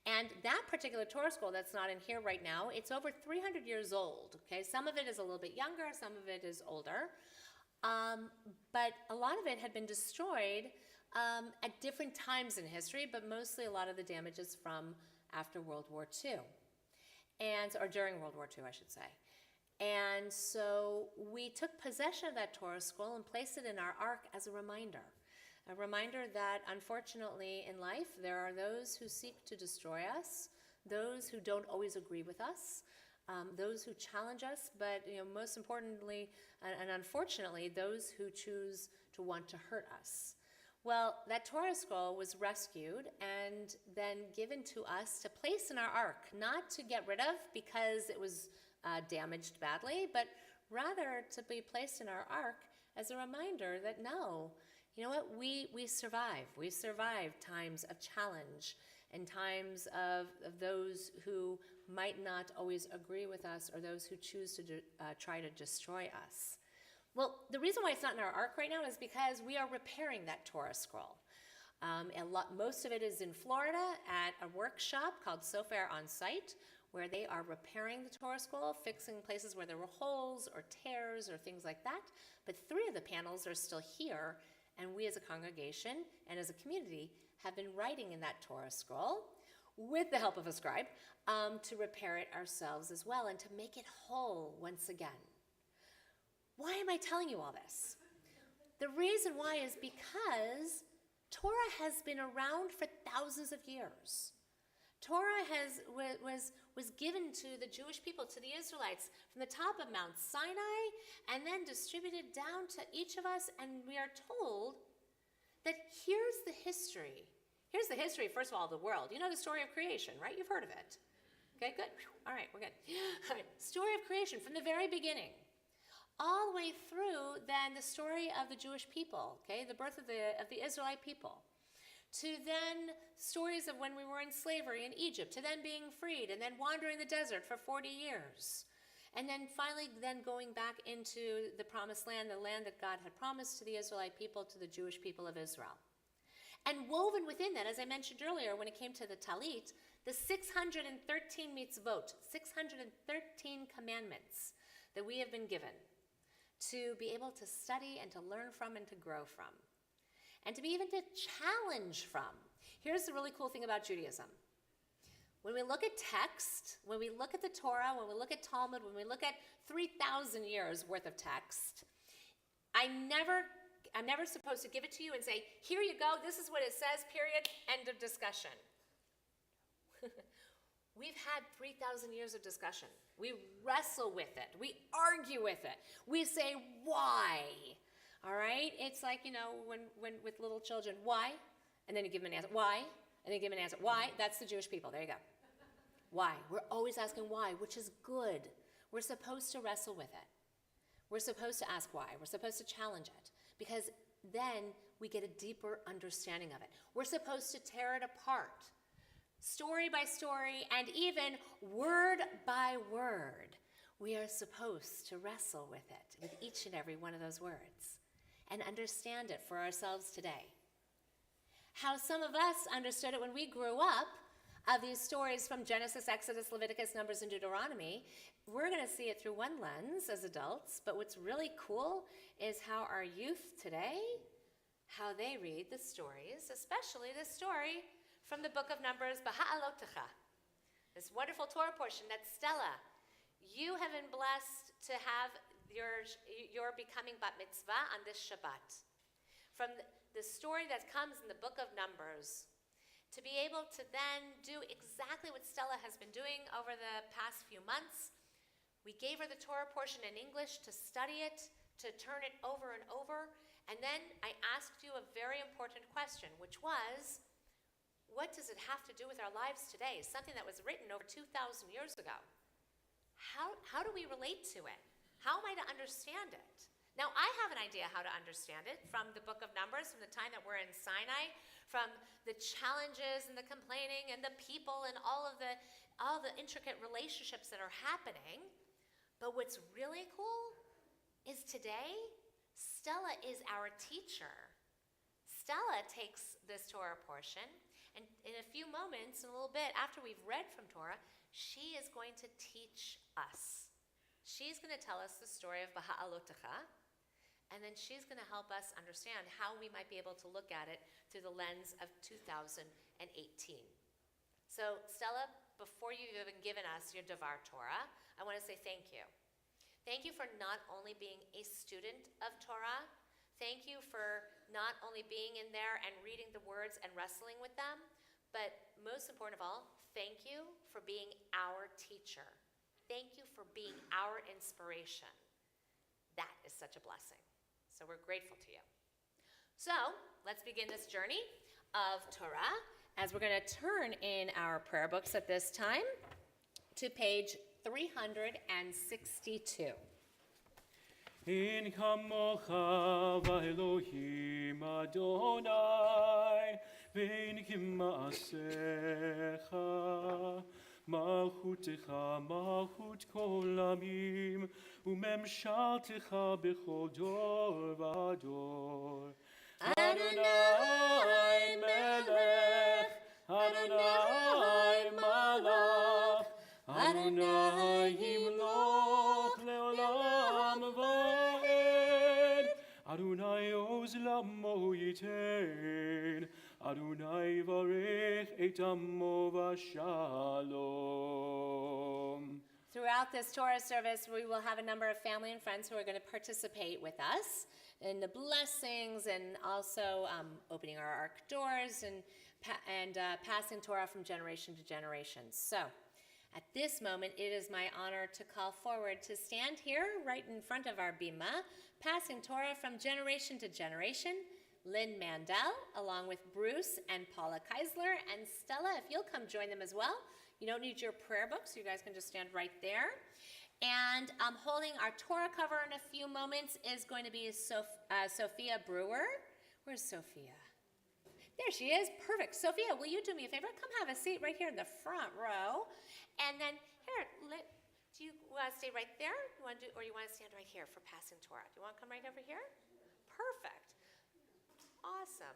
And that particular Torah scroll that's not in here right now, it's over 300 years old, okay? Some of it is a little bit younger, some of it is older. But a lot of it had been destroyed at different times in history, but mostly a lot of the damage is from after World War II. Or during World War II, I should say. And so we took possession of that Torah scroll and placed it in our Ark as a reminder that unfortunately in life there are those who seek to destroy us, those who don't always agree with us, those who challenge us, but most importantly and unfortunately those who choose to want to hurt us. Well, that Torah scroll was rescued and then given to us to place in our Ark, not to get rid of because it was damaged badly, but rather to be placed in our Ark as a reminder that no, you know what, we survive. We survive times of challenge and times of those who might not always agree with us or those who choose to try to destroy us. Well, the reason why it's not in our Ark right now is because we are repairing that Torah scroll. Most of it is in Florida at a workshop called Sofair On Site, where they are repairing the Torah scroll, fixing places where there were holes or tears or things like that. But 3 of the panels are still here, and we as a congregation and as a community have been writing in that Torah scroll with the help of a scribe to repair it ourselves as well and to make it whole once again. Why am I telling you all this? The reason why is because Torah has been around for thousands of years. Torah was given to the Jewish people, to the Israelites, from the top of Mount Sinai, and then distributed down to each of us, and we are told that here's the history. Here's the history, first of all, of the world. You know the story of creation, right? You've heard of it. Okay, good. All right, we're good. All right, story of creation from the very beginning. All the way through, then, the story of the Jewish people, okay, the birth of the Israelite people, to then stories of when we were in slavery in Egypt, to then being freed, and then wandering the desert for 40 years, and then finally then going back into the promised land, the land that God had promised to the Israelite people, to the Jewish people of Israel. And woven within that, as I mentioned earlier, when it came to the Talit, the 613 mitzvot, 613 commandments that we have been given to be able to study and to learn from and to grow from, and to be even to challenge from. Here's the really cool thing about Judaism. When we look at text, when we look at the Torah, when we look at Talmud, when we look at 3,000 years worth of text, I'm never supposed to give it to you and say, here you go, this is what it says, period, end of discussion. We've had 3,000 years of discussion. We wrestle with it. We argue with it. We say, why? All right? It's like, when with little children, why? And then you give them an answer, why? And then you give them an answer, why? That's the Jewish people. There you go. Why? We're always asking why, which is good. We're supposed to wrestle with it. We're supposed to ask why. We're supposed to challenge it, because then we get a deeper understanding of it. We're supposed to tear it apart, story by story, and even word by word. We are supposed to wrestle with it, with each and every one of those words, and understand it for ourselves today. How some of us understood it when we grew up, of these stories from Genesis, Exodus, Leviticus, Numbers, and Deuteronomy, we're going to see it through one lens as adults, but what's really cool is how our youth today, how they read the stories, especially this story from the book of Numbers, Baha'alotecha, this wonderful Torah portion that Stella, you have been blessed to have your becoming bat mitzvah on this Shabbat. From the story that comes in the book of Numbers, to be able to then do exactly what Stella has been doing over the past few months. We gave her the Torah portion in English to study it, to turn it over and over, and then I asked you a very important question, which was, what does it have to do with our lives today? Something that was written over 2,000 years ago. How do we relate to it? How am I to understand it? Now, I have an idea how to understand it from the book of Numbers, from the time that we're in Sinai, from the challenges and the complaining and the people and all the intricate relationships that are happening. But what's really cool is today, Stella is our teacher. Stella takes this Torah portion, and in a few moments, in a little bit, after we've read from Torah, she is going to teach us. She's going to tell us the story of Baha'alotecha, and then she's going to help us understand how we might be able to look at it through the lens of 2018. So, Stella, before you've even given us your Devar Torah, I want to say thank you. Thank you for not only being a student of Torah, thank you for not only being in there and reading the words and wrestling with them, but most important of all, thank you for being our teacher. Thank you for being our inspiration. That is such a blessing. So we're grateful to you. So let's begin this journey of Torah as we're going to turn in our prayer books at this time to page 362. In kamocha v'Elohim Adonai v'in ma'asecha Malchutecha malchut kol amim umemshaltecha bechol dor v'ador Adonai melech Adonai malach Adonai yimloch leolam va'ed Adonai oz lamo yitein Adonai varech et amo v'shalom. Throughout this Torah service, we will have a number of family and friends who are going to participate with us in the blessings and also opening our ark doors and passing Torah from generation to generation. So, at this moment, it is my honor to call forward to stand here right in front of our bima, passing Torah from generation to generation, Lynn Mandel, along with Bruce and Paula Keizler, and Stella, if you'll come join them as well. You don't need your prayer book, so you guys can just stand right there. And holding our Torah cover in a few moments is going to be Sophia Brewer. Where's Sophia? There she is. Perfect. Sophia, will you do me a favor? Come have a seat right here in the front row. And then, here, do you want to stay right there? Or you want to stand right here for passing Torah? Do you want to come right over here? Perfect. Awesome.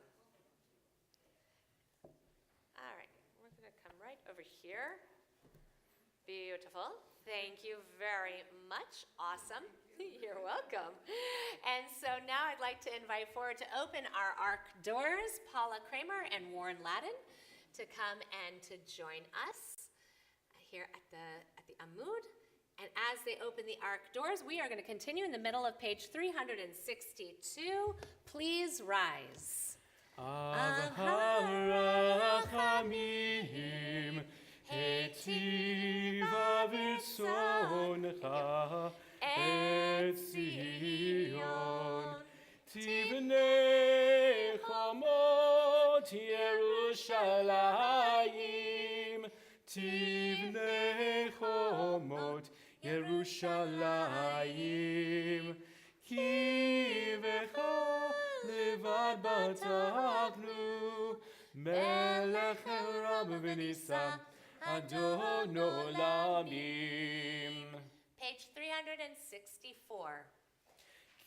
All right, we're going to come right over here. Beautiful. Thank you very much. Awesome. You're welcome. And so now I'd like to invite forward to open our ark doors, Paula Kramer and Warren Ladden, to come and to join us here at the Amud. And as they open the ark doors, we are going to continue in the middle of page 362. Please rise. Avrachamim Hetiva v'tzoncha et Zion Tivnei chomot Yerushalayim Tivnei chomot Yerushalayim Ki v'cha levad batachnu Melech Ram v'nisam Adon olamim. Page 364.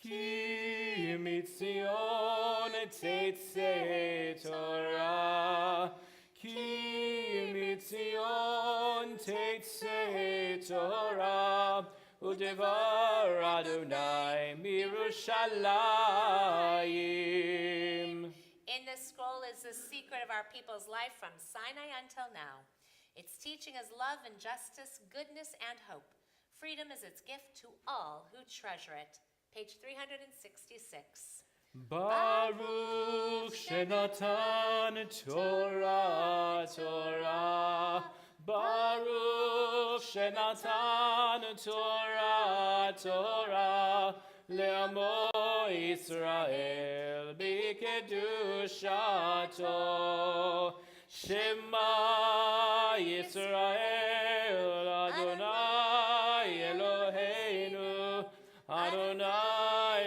Ki mitzion tetzeh Torah Ki mitzion tetzeh Torah Udevar Adonai mirushalayim. In this scroll is the secret of our people's life from Sinai until now. Its teaching is love and justice, goodness and hope. Freedom is its gift to all who treasure it. Page 366. Baruch Shenatan Torah Torah Baruch Shenatan Torah Torah Le'amo Yisrael B'kedushato Shema Yisrael Adonai Eloheinu Adonai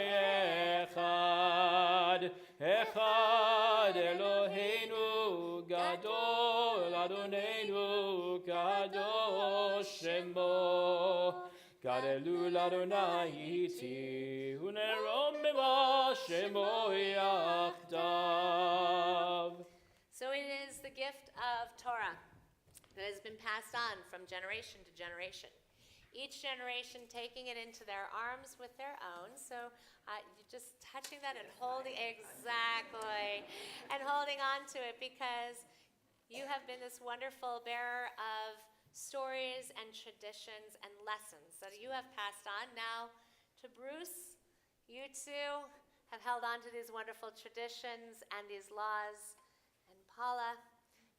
Echad Echad Eloheinu Gadol Adonenu Kadosh Shemo Gadelu Adonai Iti Unerom B'ma Shemo Yachdav. So it is the gift of Torah that has been passed on from generation to generation. Each generation taking it into their arms with their own. So you're just touching that and holding, exactly, and holding on to it because you have been this wonderful bearer of stories and traditions and lessons that you have passed on. Now to Bruce, you too have held on to these wonderful traditions and these laws. And Paula,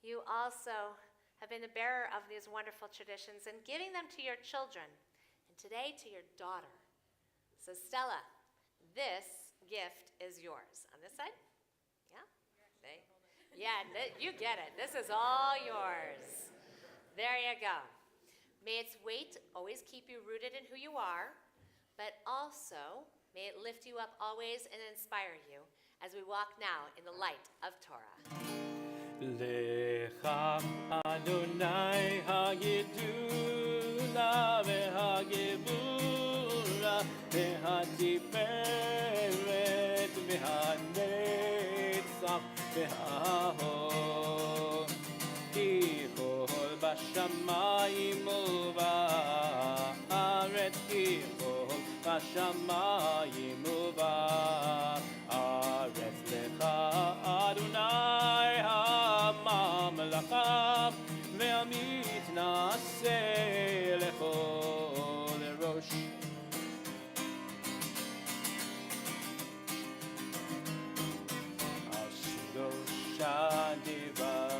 you also have been the bearer of these wonderful traditions and giving them to your children, and today to your daughter. So Stella, this gift is yours. On this side? Yeah? You get it. This is all yours. There you go. May its weight always keep you rooted in who you are, but also may it lift you up always and inspire you as we walk now in the light of Torah. Lecha Adonai hagedula vehagebura vehatiferet vehanetzach vehahod ki kol bashamayim u'ba'aretz ki kol bashamayim u'ba'aretz lecha Adonai הממלכה והמתנשא לכל ראש. על שלושה דברי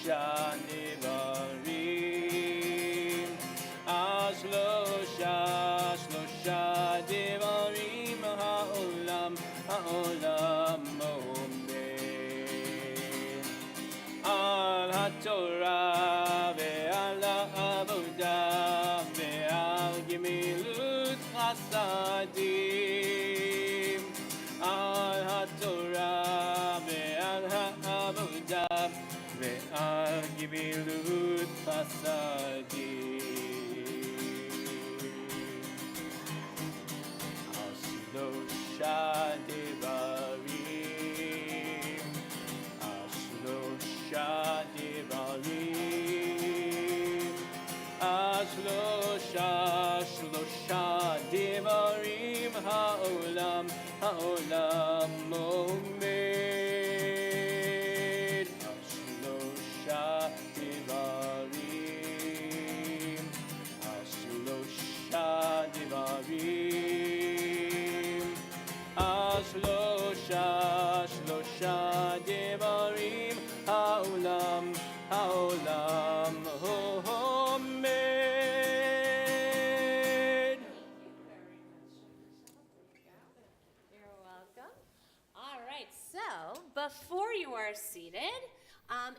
devarim, ashlosha devarim ha'olam omed. Al haTorah ve'al ha'avodah ve'al gemilut chasadim. Al haTorah ve'al ha'avodah ve'al gemilut chasadim. Ashlosha devarim, ashlosha devarim, ashlosha devarim ha'olam omed. Ashlosha devarim, ashlosha devarim, ashlosha devarim ha'olam omed. You're welcome. All right, so before you are seated,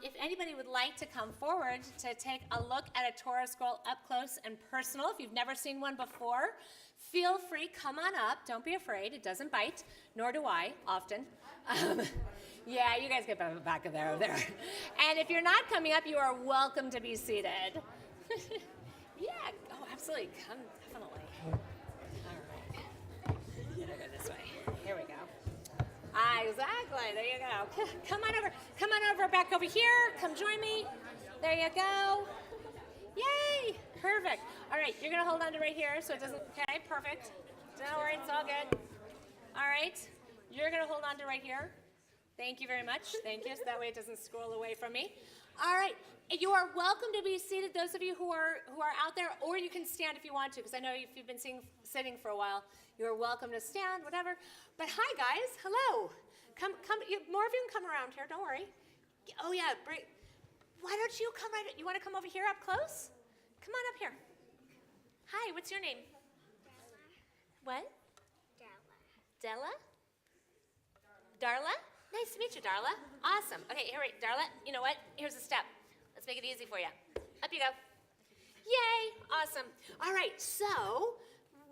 if anybody would like to come forward to take a look at a Torah scroll up close and personal, if you've never seen one before, feel free, come on up. Don't be afraid. It doesn't bite, nor do I often. Yeah, you guys get back over there. And if you're not coming up, you are welcome to be seated. Yeah, oh, absolutely. Come, definitely. All right. We're gonna go this way. Here we go. Exactly. There you go. Come on over. Come on over. Back over here. Come join me. There you go. Yay. Perfect. All right. You're gonna hold on to right here so it doesn't. Okay. Perfect. Don't worry. It's all good. All right. You're gonna hold on to right here. Thank you very much. Thank you. So that way it doesn't scroll away from me. All right. You are welcome to be seated. Those of you who are out there, or you can stand if you want to, because I know if you've been sitting for a while, you are welcome to stand, whatever. But hi, guys. Hello. Come. More of you can come around here. Don't worry. Oh yeah. Why don't you come right? You want to come over here up close? Come on up here. Hi. What's your name? What? Della. Darla? Nice to meet you, Darla. Awesome. Okay, here, wait, Darla, you know what? Here's a step. Let's make it easy for you. Up you go. Yay, awesome. All right, so,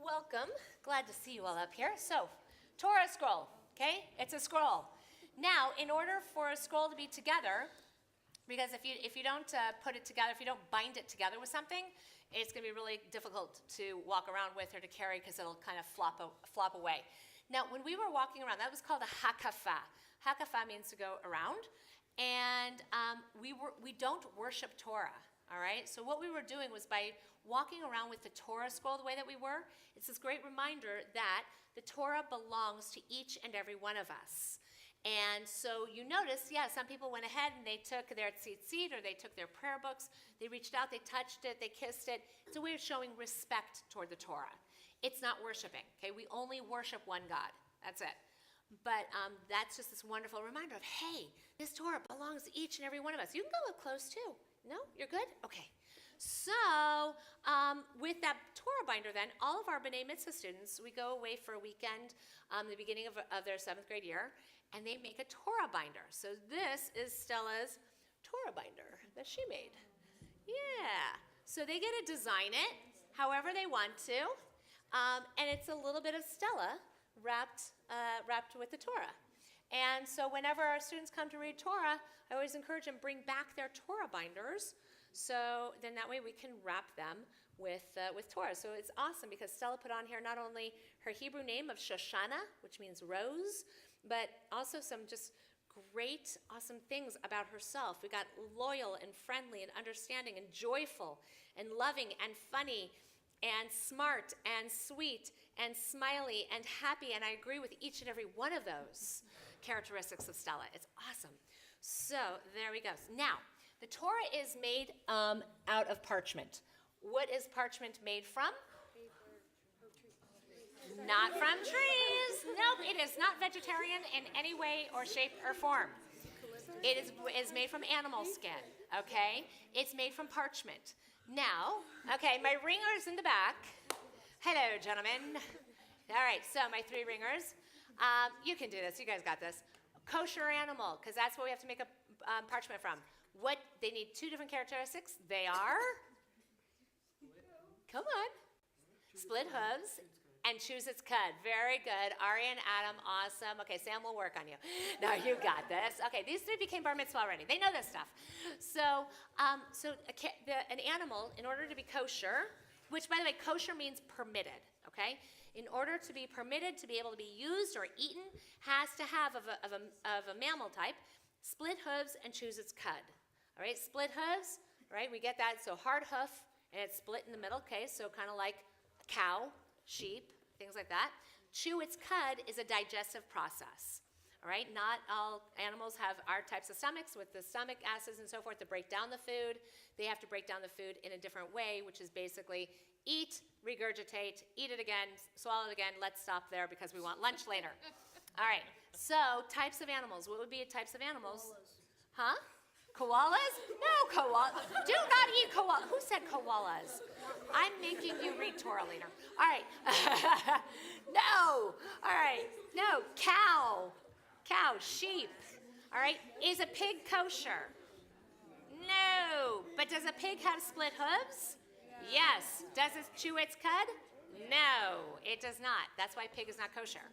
welcome. Glad to see you all up here. So, Torah Scroll, okay? It's a scroll. Now, in order for a scroll to be together, because if you don't put it together, if you don't bind it together with something, it's going to be really difficult to walk around with or to carry because it'll kind of flop away. Now, when we were walking around, that was called a hakafah. Hakafah means to go around, and we don't worship Torah, all right? So what we were doing was by walking around with the Torah scroll the way that we were, it's this great reminder that the Torah belongs to each and every one of us. And so you notice, yeah, some people went ahead and they took their tzitzit, or they took their prayer books, they reached out, they touched it, they kissed it. It's a way of showing respect toward the Torah. It's not worshiping, okay? We only worship one God. That's it. But that's just this wonderful reminder of, hey, this Torah belongs to each and every one of us. You can go up close too. No? You're good? Okay. So with that Torah binder then, all of our B'nai Mitzvah students, we go away for a weekend, the beginning of their 7th grade year, and they make a Torah binder. So this is Stella's Torah binder that she made. Yeah. So they get to design it however they want to. And it's a little bit of Stella wrapped with the Torah. And so whenever our students come to read Torah, I always encourage them, bring back their Torah binders, so then that way we can wrap them with Torah. So it's awesome because Stella put on here not only her Hebrew name of Shoshana, which means rose, but also some just great, awesome things about herself. We got loyal and friendly and understanding and joyful and loving and funny and smart and sweet and smiley and happy, and I agree with each and every one of those characteristics of Stella. It's awesome. So there we go. Now, the Torah is made out of parchment. What is parchment made from? Not from trees. Nope, it is not vegetarian in any way or shape or form. It is made from animal skin, okay? It's made from parchment. Now, okay, my ringers in the back. Hello, gentlemen. All right, so my 3 ringers. You can do this. You guys got this. Kosher animal, because that's what we have to make a parchment from. What they need 2 different characteristics. They are, come on, split hooves and chews its cud. Very good. Ari and Adam, awesome. Okay, Sam will work on you. No, you got this. Okay, these 3 became bar mitzvah already. They know this stuff. So, an animal, in order to be kosher, which, by the way, kosher means permitted, okay? In order to be permitted to be able to be used or eaten, has to have of a mammal type, split hooves and chews its cud. All right, split hooves, right? We get that. So hard hoof, and it's split in the middle, okay? So kind of like a cow, sheep, things like that. Chew its cud is a digestive process. All right, not all animals have our types of stomachs with the stomach acids and so forth to break down the food. They have to break down the food in a different way, which is basically eat, regurgitate, eat it again, swallow it again, let's stop there because we want lunch later. All right, so types of animals. What would be types of animals? Koalas. Huh? Koalas? No, koalas. Do not eat koalas. Who said koalas? I'm making you read Torah later. All right. No. All right. No. Cow. Cow. Sheep. All right. Is a pig kosher? No. But does a pig have split hooves? Yes. Does it chew its cud? No, it does not. That's why pig is not kosher.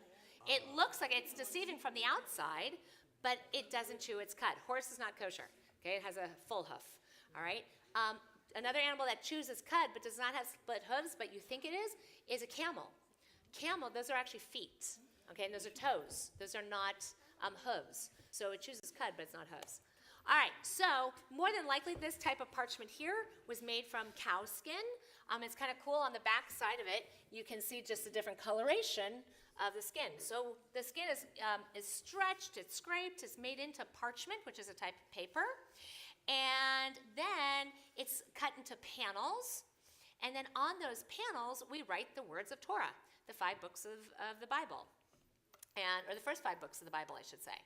It looks like it's deceiving from the outside, but it doesn't chew its cud. Horse is not kosher. Okay, it has a full hoof. All right. Another animal that chews its cud but does not have split hooves, but you think it is a camel. Camel, those are actually feet. Okay, and those are toes. Those are not hooves. So it chews its cud, but it's not hooves. All right, so more than likely this type of parchment here was made from cow skin. It's kind of cool on the back side of it. You can see just a different coloration of the skin. So the skin is stretched, it's scraped, it's made into parchment, which is a type of paper. And then it's cut into panels. And then on those panels, we write the words of Torah, the 5 books of the Bible. Or the first 5 books of the Bible, I should say.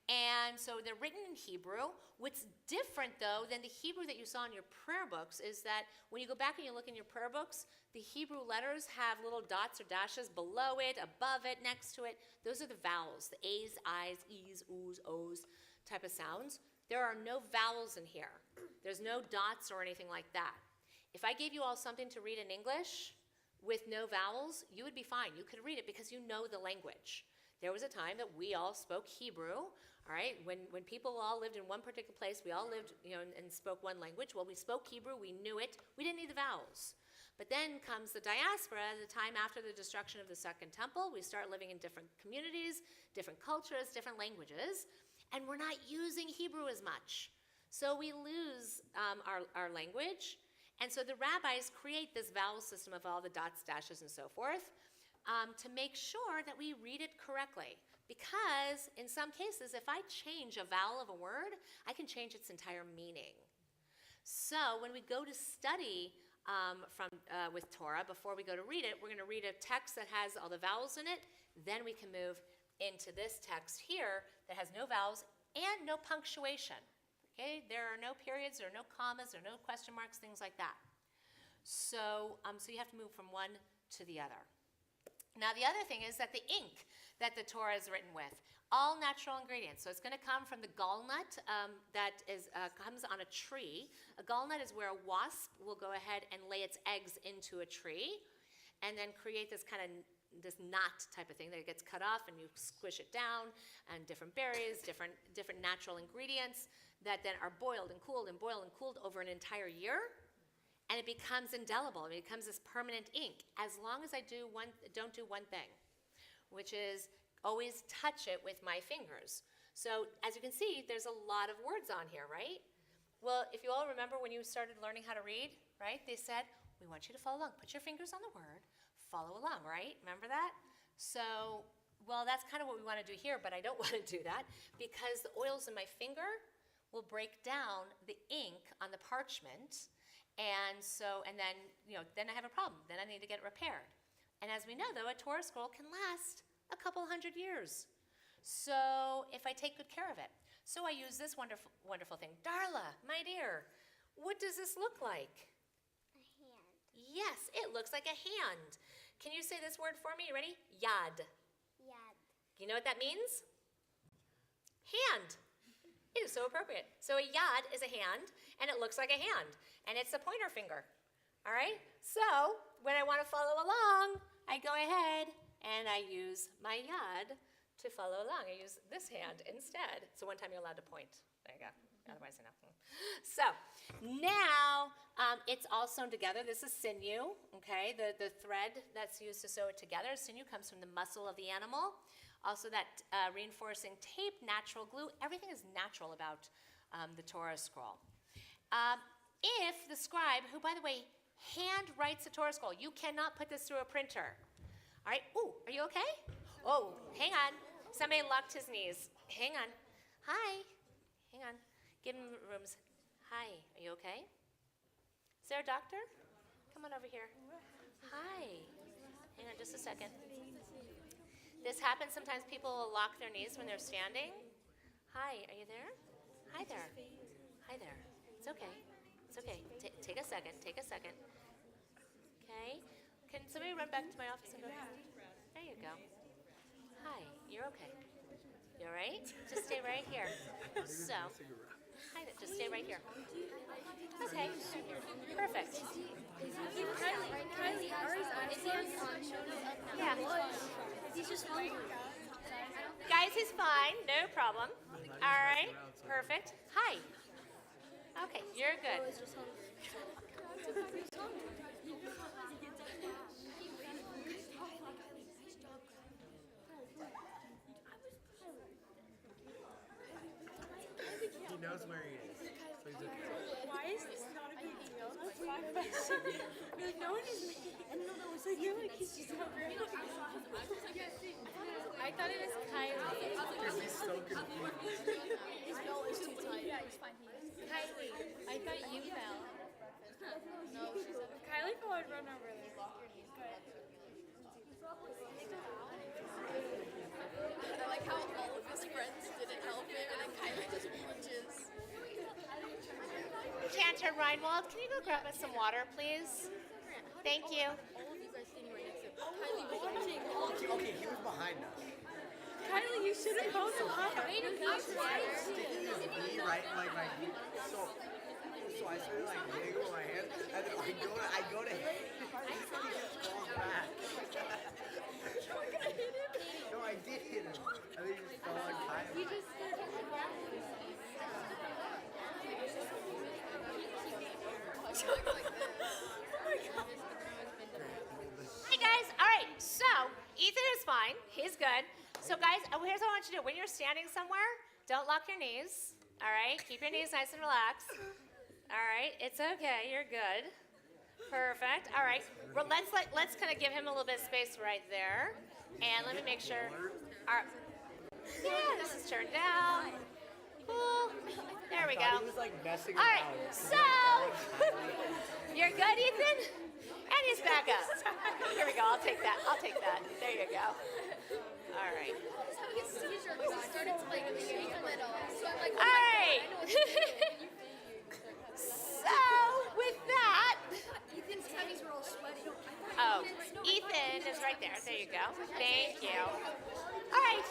And so they're written in Hebrew. What's different, though, than the Hebrew that you saw in your prayer books is that when you go back and you look in your prayer books, the Hebrew letters have little dots or dashes below it, above it, next to it. Those are the vowels, the A's, I's, E's, O's, O's type of sounds. There are no vowels in here. There's no dots or anything like that. If I gave you all something to read in English with no vowels, you would be fine. You could read it because you know the language. There was a time that we all spoke Hebrew, all right? When people all lived in one particular place, we all lived, and spoke one language. Well, we spoke Hebrew, we knew it. We didn't need the vowels. But then comes the diaspora, the time after the destruction of the Second Temple. We start living in different communities, different cultures, different languages, and we're not using Hebrew as much. So we lose our language, and so the rabbis create this vowel system of all the dots, dashes, and so forth, to make sure that we read it correctly. Because in some cases, if I change a vowel of a word, I can change its entire meaning. So when we go to study with Torah, before we go to read it, we're going to read a text that has all the vowels in it. Then we can move into this text here that has no vowels and no punctuation. Okay? There are no periods, there are no commas, there are no question marks, things like that. So you have to move from one to the other. Now, the other thing is that the ink that the Torah is written with, all natural ingredients. So it's going to come from the gallnut that comes on a tree. A gallnut is where a wasp will go ahead and lay its eggs into a tree and then create this knot type of thing that gets cut off and you squish it down, and different berries, different natural ingredients that then are boiled and cooled over an entire year. And it becomes indelible. It becomes this permanent ink as long as I don't do one thing, which is always touch it with my fingers. So as you can see, there's a lot of words on here, right? Well, if you all remember when you started learning how to read, right? They said, we want you to follow along. Put your fingers on the word, follow along, right? Remember that? So, well, that's kind of what we want to do here, but I don't want to do that because the oils in my finger will break down the ink on the parchment. And then I have a problem. Then I need to get it repaired. And as we know, though, a Torah scroll can last a couple hundred years. So if I take good care of it. So I use this wonderful, wonderful thing. Darla, my dear, what does this look like? A hand. Yes, it looks like a hand. Can you say this word for me? You ready? Yad. Yad. You know what that means? Hand. It is so appropriate. So a yad is a hand, and it looks like a hand, and it's a pointer finger. All right? So when I want to follow along, I go ahead and I use my yad to follow along. I use this hand instead. So one time you're allowed to point. There you go. Otherwise, no. So now it's all sewn together. This is sinew, okay? The thread that's used to sew it together. Sinew comes from the muscle of the animal. Also that reinforcing tape, natural glue. Everything is natural about the Torah Scroll. If the scribe, who, by the way, hand writes the Torah Scroll, you cannot put this through a printer. All right? Ooh, are you okay? Oh, hang on. Somebody locked his knees. Hang on. Hi. Hang on. Give him rooms. Hi, are you okay? Is there a doctor? Come on over here. Hi. Hang on just a second. This happens sometimes. People will lock their knees when they're standing. Hi, are you there? Hi there. Hi there. It's okay. It's okay. Take a second. Take a second. Okay. Can somebody run back to my office and go? There you go. Hi, you're okay. You all right? Just stay right here. So, hi, just stay right here. Okay, perfect. Kylie, Yeah. he's just hungry. Guys, he's fine. No problem. All right, perfect. Hi. Okay, you're good. He knows where he is, so he's okay. Why is this not a big deal? That's my question. Like, no one is and no, that was like, you're like, he's just hungry. I thought it was Kylie. Because he's so confused. His nose is too tight. Yeah, he's fine. Kylie, I thought you fell. No, she's not. Kylie thought I'd run over there. I like how all of his friends didn't help him, and then Kylie just punches. Chanter Reinwald, can you go grab us some water, please? Thank you. All of you guys standing right next to him. Kylie punching all of you. Okay, he was behind us. Kylie, you should have both laughed. Sticking his knee right in like my knee. So I started like hitting with my hand, and then I go to hit him. He just falls back. No, I did hit him. I think he just fell on Kylie. Hi, guys. All right, so Ethan is fine. He's good. So, guys, here's what I want you to do. When you're standing somewhere, don't lock your knees. All right? Keep your knees nice and relaxed. All right? It's okay. You're good. Perfect. All right. Well, let's kind of give him a little bit of space right there. And let me make sure. Yeah, this is turned down. Cool. There we go. He was like messing All right, around. so you're good, Ethan? And he's back up. Here we go. I'll take that. There you go. All right. His seizure started to like shake a little. So I'm like, All right. So with that, Ethan's tummies were all sweaty. oh, Ethan is right there. There you go. Thank you. All right.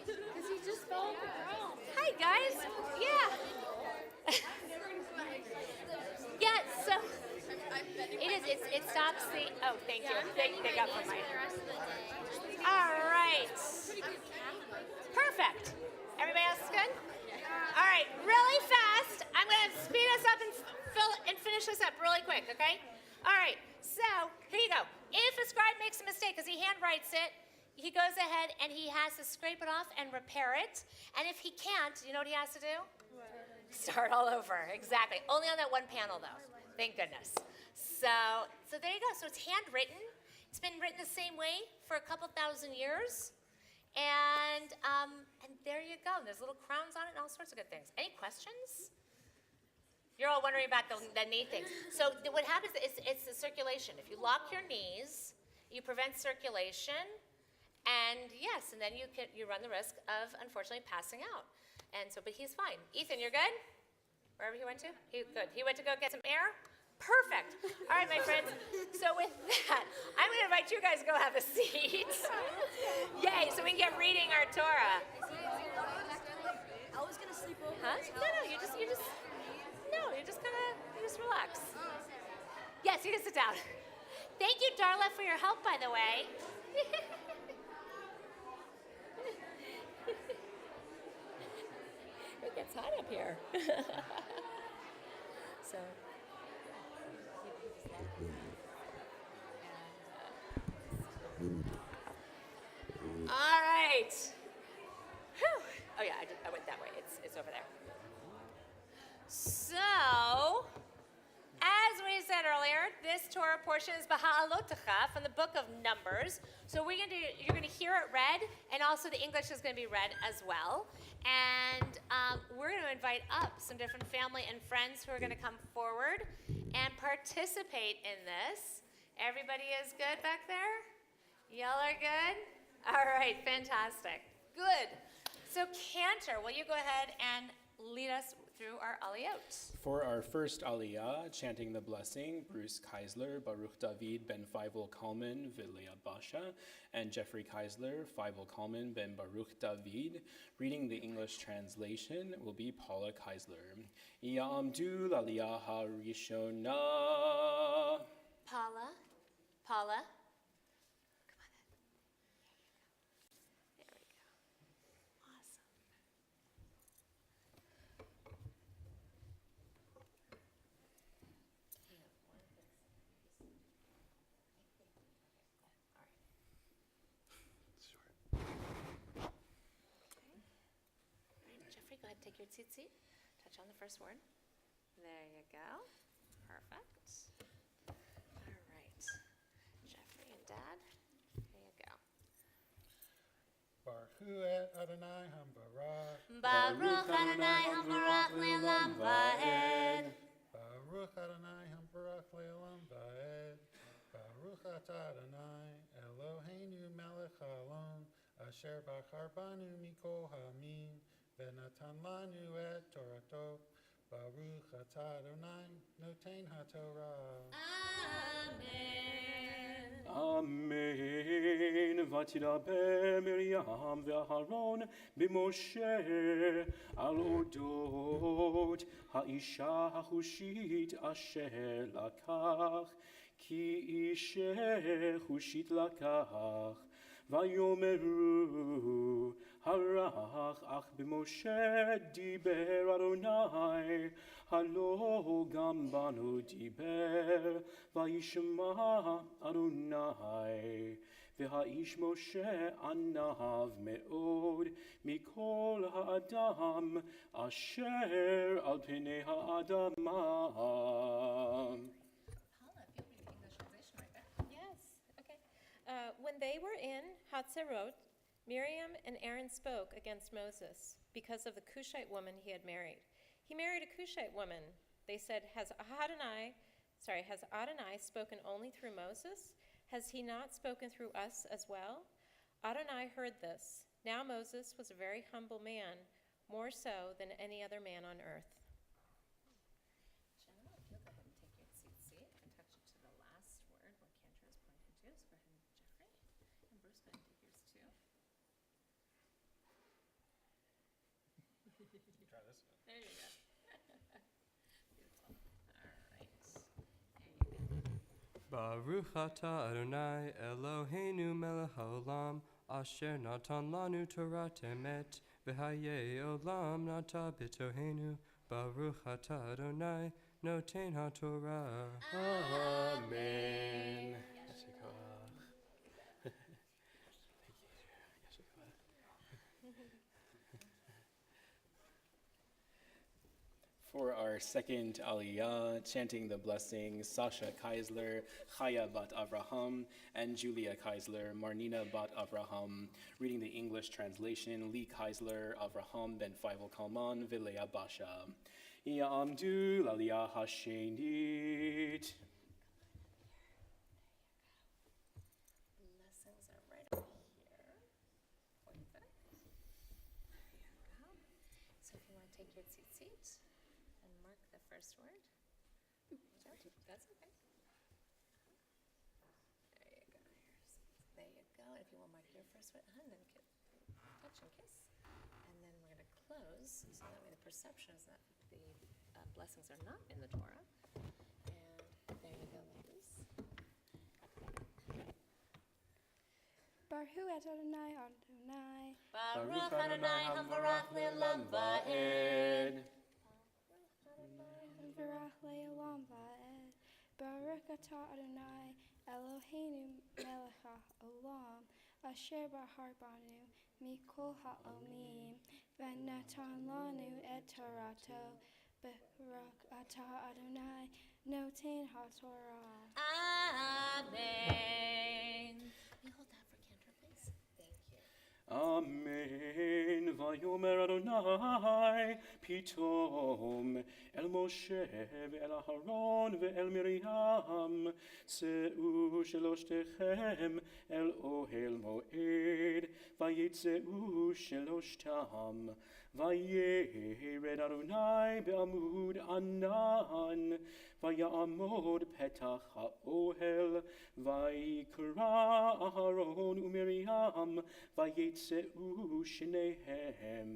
Because he just fell on the ground. Hi, guys. Yeah. Yeah, so it stops the, oh, thank you. They got from my, all right. Perfect. Everybody else is good? All right, really fast. I'm going to speed us up and finish this up really quick, okay? All right, so here you go. If a scribe makes a mistake because he handwrites it, he goes ahead and he has to scrape it off and repair it. And if he can't, you know what he has to do? Start all over, exactly. Only on that one panel, though. Thank goodness. So there you go. So it's handwritten. It's been written the same way for a couple thousand years. And there you go. There's little crowns on it and all sorts of good things. Any questions? You're all wondering about the knee things. So what happens is it's the circulation. If you lock your knees, you prevent circulation. And yes, and then you run the risk of, unfortunately, passing out. And so, but he's fine. Ethan, you're good? Wherever he went to? Good. He went to go get some air? Perfect. All right, my friends. So with that, I'm going to invite you guys to go have a seat. Yay, so we can get reading our Torah. I was gonna sleep over. Huh? No, you just relax. Yes, you can sit down. Thank you, Darla, for your help, by the way. It gets hot up here. So. All right. Whew. Oh yeah, I went that way. It's over there. So, as we said earlier, this Torah portion is Baha'alotecha from the book of Numbers. So you're going to hear it read, and also the English is going to be read as well. And we're going to invite up some different family and friends who are going to come forward and participate in this. Everybody is good back there? Y'all are good? All right, fantastic. Good. So Cantor, will you go ahead and lead us through our aliyot? For our first aliyah, Chanting the Blessing, Bruce Keizler, Baruch David ben Feivel Kalman, Vilea Basha, and Jeffrey Keizler, Feivel Kalman ben Baruch David. Reading the English translation will be Paula Keizler. Ya'amdu l'aliyah harishona. Paula? Come on in. There we go. Awesome. Jeffrey, go ahead and take your seat. Touch on the first word. There you go. Perfect. All right. Jeffrey and Dad, there you go. Baruch et Adonai Hambarach. Baruch Adonai Hambarach Le'olam Va'ed. Baruch Adonai Hambarach Le'olam Va'ed. Baruch atah Adonai Eloheinu melech haolam asher bachar banu mikol ha'amim v'natan lanu et Torato. Baruch atah Adonai noten haTorah. Amen. Amen. Vatidaber Miriam ve'Aharon b'Moshe al odot ha'isha ha'chushit asher lakach ki ishe chushit lakach vayomeru harach ach b'Moshe diber Adonai halo gam banu diber vayishma Adonai v'ha'ish Moshe anav me'od mikol ha'adam asher al pnei ha'adamah. Paula, if you read the English translation right there. Yes, okay. When they were in Hatzerot, Miriam and Aaron spoke against Moses because of the Cushite woman he had married. He married a Cushite woman. They said, Has Adonai spoken only through Moses? Has he not spoken through us as well? Adonai heard this. Now Moses was a very humble man, more so than any other man on earth. Jenna, if you'll go ahead and take your seat and touch it to the last word where Cantor is pointing to. So go ahead and Jeffrey. And Bruce, go ahead and take yours too. Try this. There you go. Beautiful. All right. There you go. Baruch atah Adonai Eloheinu melech haolam asher natan lanu Torah emet v'hayei olam nata b'tohenu Baruch atah Adonai noten haTorah. Amen. For our second aliyah, Chanting the Blessing, Sasha Keizler, Chaya bat Avraham, and Julia Keizler, Marnina bat Avraham. Reading the English translation, Lee Keizler, Avraham ben Feivel Kalman, Vilea Basha. Ya'amdu l'aliyah hashenit. Blessings are right over here. Perfect. There you go. So your tzitzit and mark the first word. That's okay. There you go. There you go. If you want to mark your first word, and then touch and kiss. And then we're going to close, so that way the perception is that the blessings are not in the Torah. And there you go, ladies. Baruch Adonai Adonai. Baruch Adonai Hamvarach Le'olam Va'ed. Hamvarach Le'olam Va'ed. Baruch Atah Adonai Eloheinu Melech Haolam Asher Bahar Banu Mikol Ha'omim V'natan Lanu Et Torato Baruch Atah Adonai Noten HaTorah. Amen. Can you hold that for Cantor, please? Thank you. Amen. Vayomer Adonai Pitom El Moshe ve'el Aharon ve'el Miriam Tseu Sheloshtechem El Ohel Moed Vayitzeu Sheloshtam Vayered Adonai be'amud Anan Vayamod Petach HaOhel Vayikra Aharon uMiriam Vayitzeu Shnehem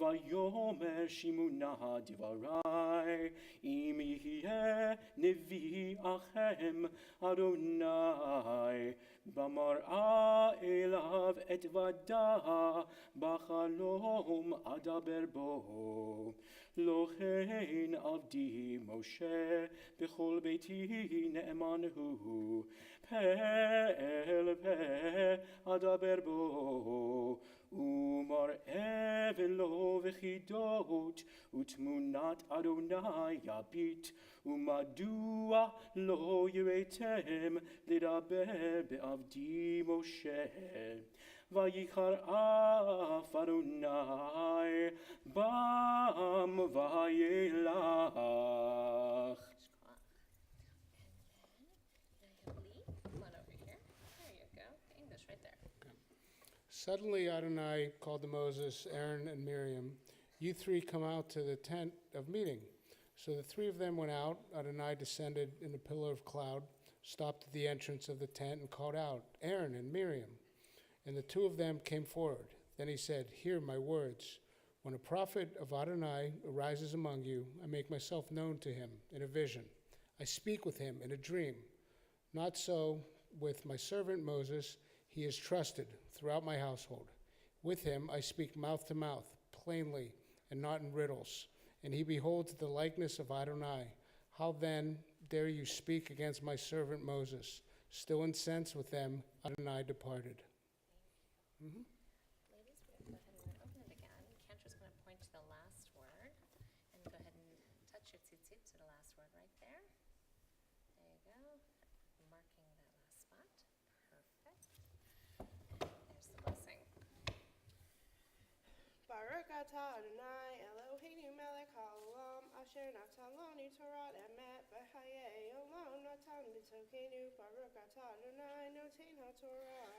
Vayomer Shimuna Divarai Im Yihye Nevi Achem Adonai Bamar'a Elav Et Vada Bachalom Adaber Bo Lochein Avdi Moshe Bechol Beiti Ne'emanu Pel Adaber Bo Umar Evelo Vechidot Utmunat Adonai Yabit Umadua Lo Yeretem Lidaber Be'avdi Moshe Vayichar Af Adonai Bam Vayelach. And then, can I have Lee? Come on over here. There you go. The English right there. Suddenly Adonai called to Moses, Aaron, and Miriam, "You three come out to the tent of meeting." So the three of them went out. Adonai descended in a pillar of cloud, stopped at the entrance of the tent, and called out, "Aaron and Miriam." And the two of them came forward. Then he said, "Hear my words. When a prophet of Adonai arises among you, I make myself known to him in a vision. I speak with him in a dream. Not so with my servant Moses. He is trusted throughout my household. With him I speak mouth to mouth, plainly, and not in riddles. And he beholds the likeness of Adonai. How then dare you speak against my servant Moses?" Still incensed with them, Adonai departed. Ladies, we're going to go ahead and open it again. Cantor's going to point to the last word. And go ahead and touch your tzitzit to the last word right there. There you go. Marking that last spot. Perfect. And there's the blessing. Baruch atah Adonai Eloheinu melech haolam asher natan lanu Torah emet v'chayei olam natan b'tokenu Baruch atah Adonai noten haTorah.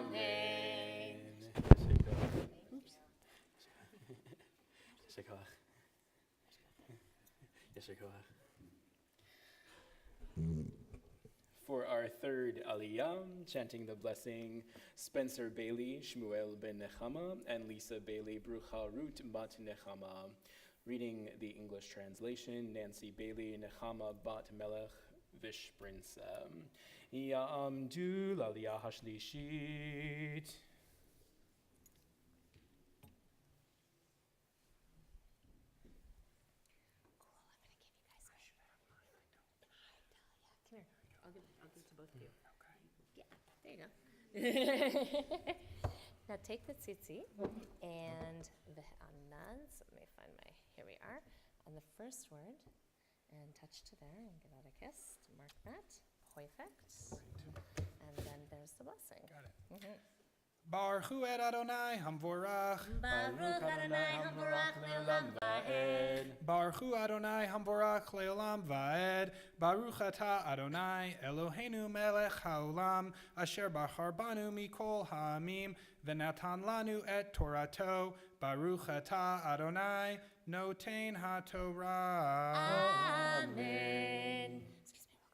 Amen. Oops. For our third Aliyah, chanting the blessing, Spencer Bailey, Shmuel ben Nechama, and Lisa Bailey, Brucha Ruth bat Nechama. Reading the English translation, Nancy Bailey, Nechama bat Melech Vishprinsa. Ya'amdu l'Aliyah hashlishit. Now take the tzitzit and the anan. So let me find my, here we are, on the first word, and touch to there and give out a kiss to mark that. Perfect. And then there's the blessing. Got it. Mm-hmm. Baruch Adonai Hamvorach. Baruch Adonai Hamvorach Le'olam Va'ed. Baruch Adonai Hamvorach Le'olam Va'ed. Baruch Atah Adonai Eloheinu Melech Haolam Asher Bahar Banu Mikol Ha'amim V'natan Lanu Et Torato Baruch atah Adonai, noten haTorah. Amen. Excuse me real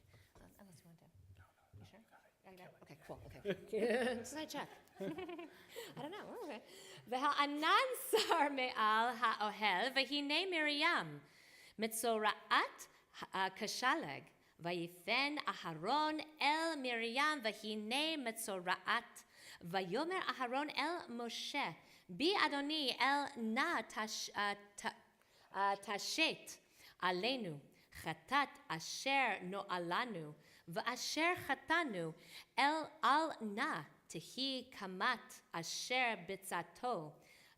quick. I'm going to get in and read. Unless you want to. You sure? Okay, cool. Okay. Just I check. I don't know. Okay. והענן שר מעל האוהל, והנה מרים, מצורעת כשלג. ויפן אהרון אל מרים, והנה מצורעת. ויאמר אהרון אל משה, בי אדוני אל נא תשת עלינו חטאת אשר נועלנו, ואשר חטאנו אל נא תהי קמת אשר בצעתו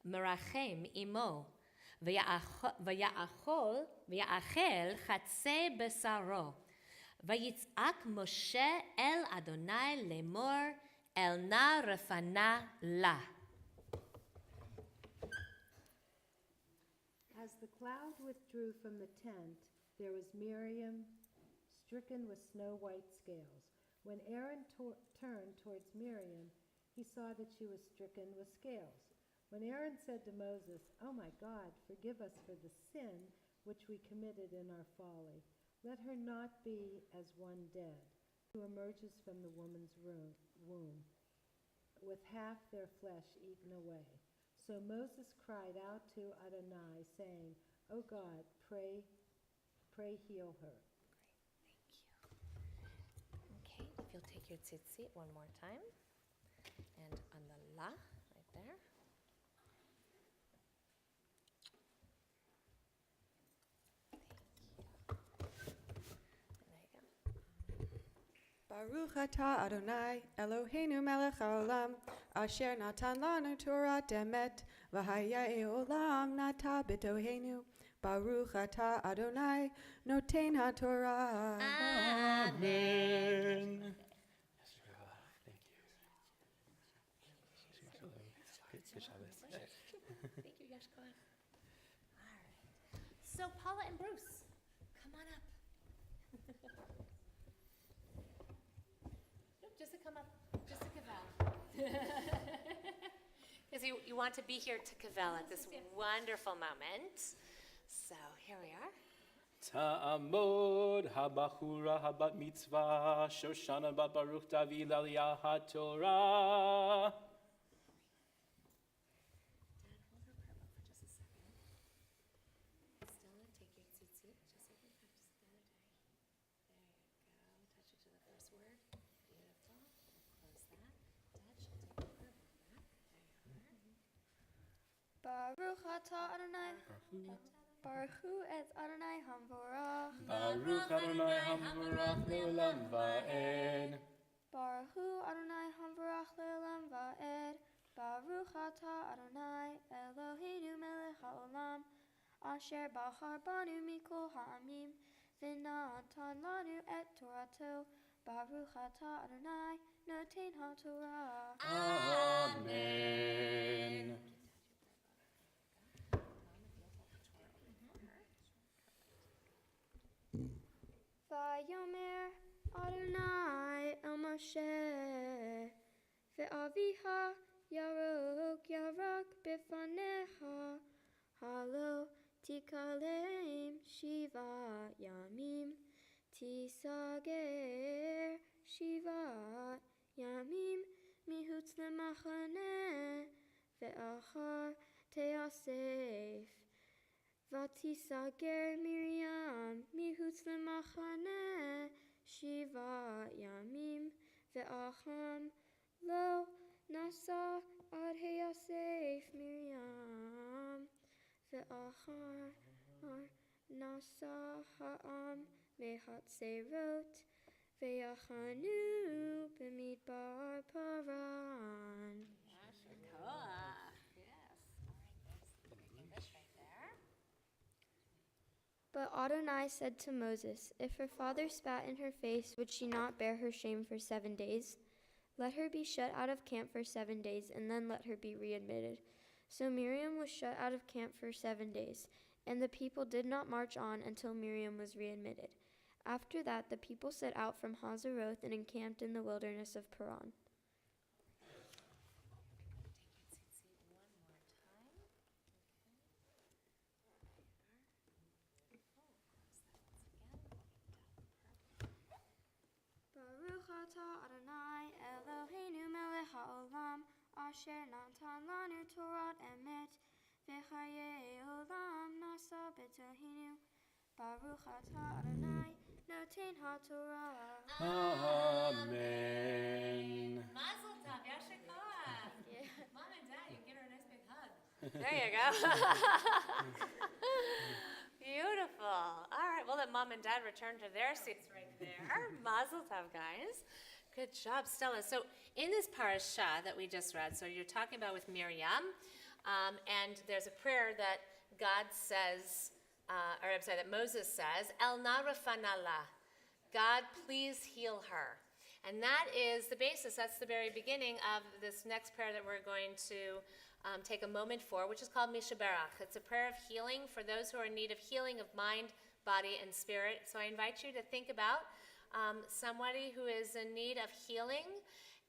מרחם עמו, ויאכל חצי בשרו. ויצעק משה אל אדוני לאמור, אל נא רפנה לה. As the cloud withdrew from the tent, there was Miriam stricken with snow-white scales. When Aaron turned towards Miriam, he saw that she was stricken with scales. When Aaron said to Moses, "Oh my God, forgive us for the sin which we committed in our folly. Let her not be as one dead, who emerges from the woman's womb, with half their flesh eaten away." So Moses cried out to Adonai, saying, "O God, pray heal her." Okay, if you'll take your tzitzit one more time. And on the la, right there. Baruch atah Adonai, Eloheinu melech haolam, asher natan lanu Torah emet, v'hayei olam nata b'toheinu. Baruch atah Adonai, noten haTorah. Amen. Thank you. Good Shabbos. Thank you, Yashko. All right. So Paula and Bruce, come on up. Nope, just to come up, just to cavell. Because you want to be here to cavell at this wonderful moment. So here we are. Ta'amod habachura habat mitzvah, Shoshana bat Baruch David aliyah haTorah. Stella, take your tzitzit, just like we practiced the other day. There you go. Touch it to the first word. Beautiful. Close that. Dad, she'll take the word back. There you are. Baruch atah Adonai. Baruch es Adonai Hamvorach. Baruch Adonai hamvorach leolam va'ed. Baruch Adonai Hamvorach le'olam va'ed. Baruch atah Adonai Eloheinu melech haolam, asher bachar banu mikol ha'amim, v'natan lanu et Torato. Baruch atah Adonai noten haTorah. Amen. Vayomer Adonai el Moshe, ve'aviha yarak befanecha, halo tikalem shiva yamim, tisager shiva yamim, mihutz lemachane, ve'achar teasef. Vatisager Miriam mihutz lemachane shiva yamim, ve'acham lo nasa ad heyasef Miriam, ve'achar nasa ha'am mehatzerot, ve'yachanu b'midbar paran. But Adonai said to Moses, "If her father spat in her face, would she not bear her shame for 7 days? Let her be shut out of camp for 7 days, and then let her be readmitted." So Miriam was shut out of camp for 7 days, and the people did not march on until Miriam was readmitted. After that, the people set out from Hazeroth and encamped in the wilderness of Paran. Take your tzitzit one more ata Adonai Eloheinu melech haolam asher natan lanu Torah emet v'chayei olam nasa b'tohinu Baruch ata Adonai noten haTorah. Amen. Mazel tov, yasher koach. Mom and Dad, you can give her a nice big hug. There you go. Beautiful. All right, we'll let Mom and Dad return to their seats right there. Mazel tov, guys. Good job, Stella. So in this parasha that we just read, so you're talking about with Miriam, and there's a prayer that God says, that Moses says, El na rafanala, God, please heal her. And that is the basis, that's the very beginning of this next prayer that we're going to take a moment for, which is called Mishaberach. It's a prayer of healing for those who are in need of healing of mind, body, and spirit. So I invite you to think about somebody who is in need of healing,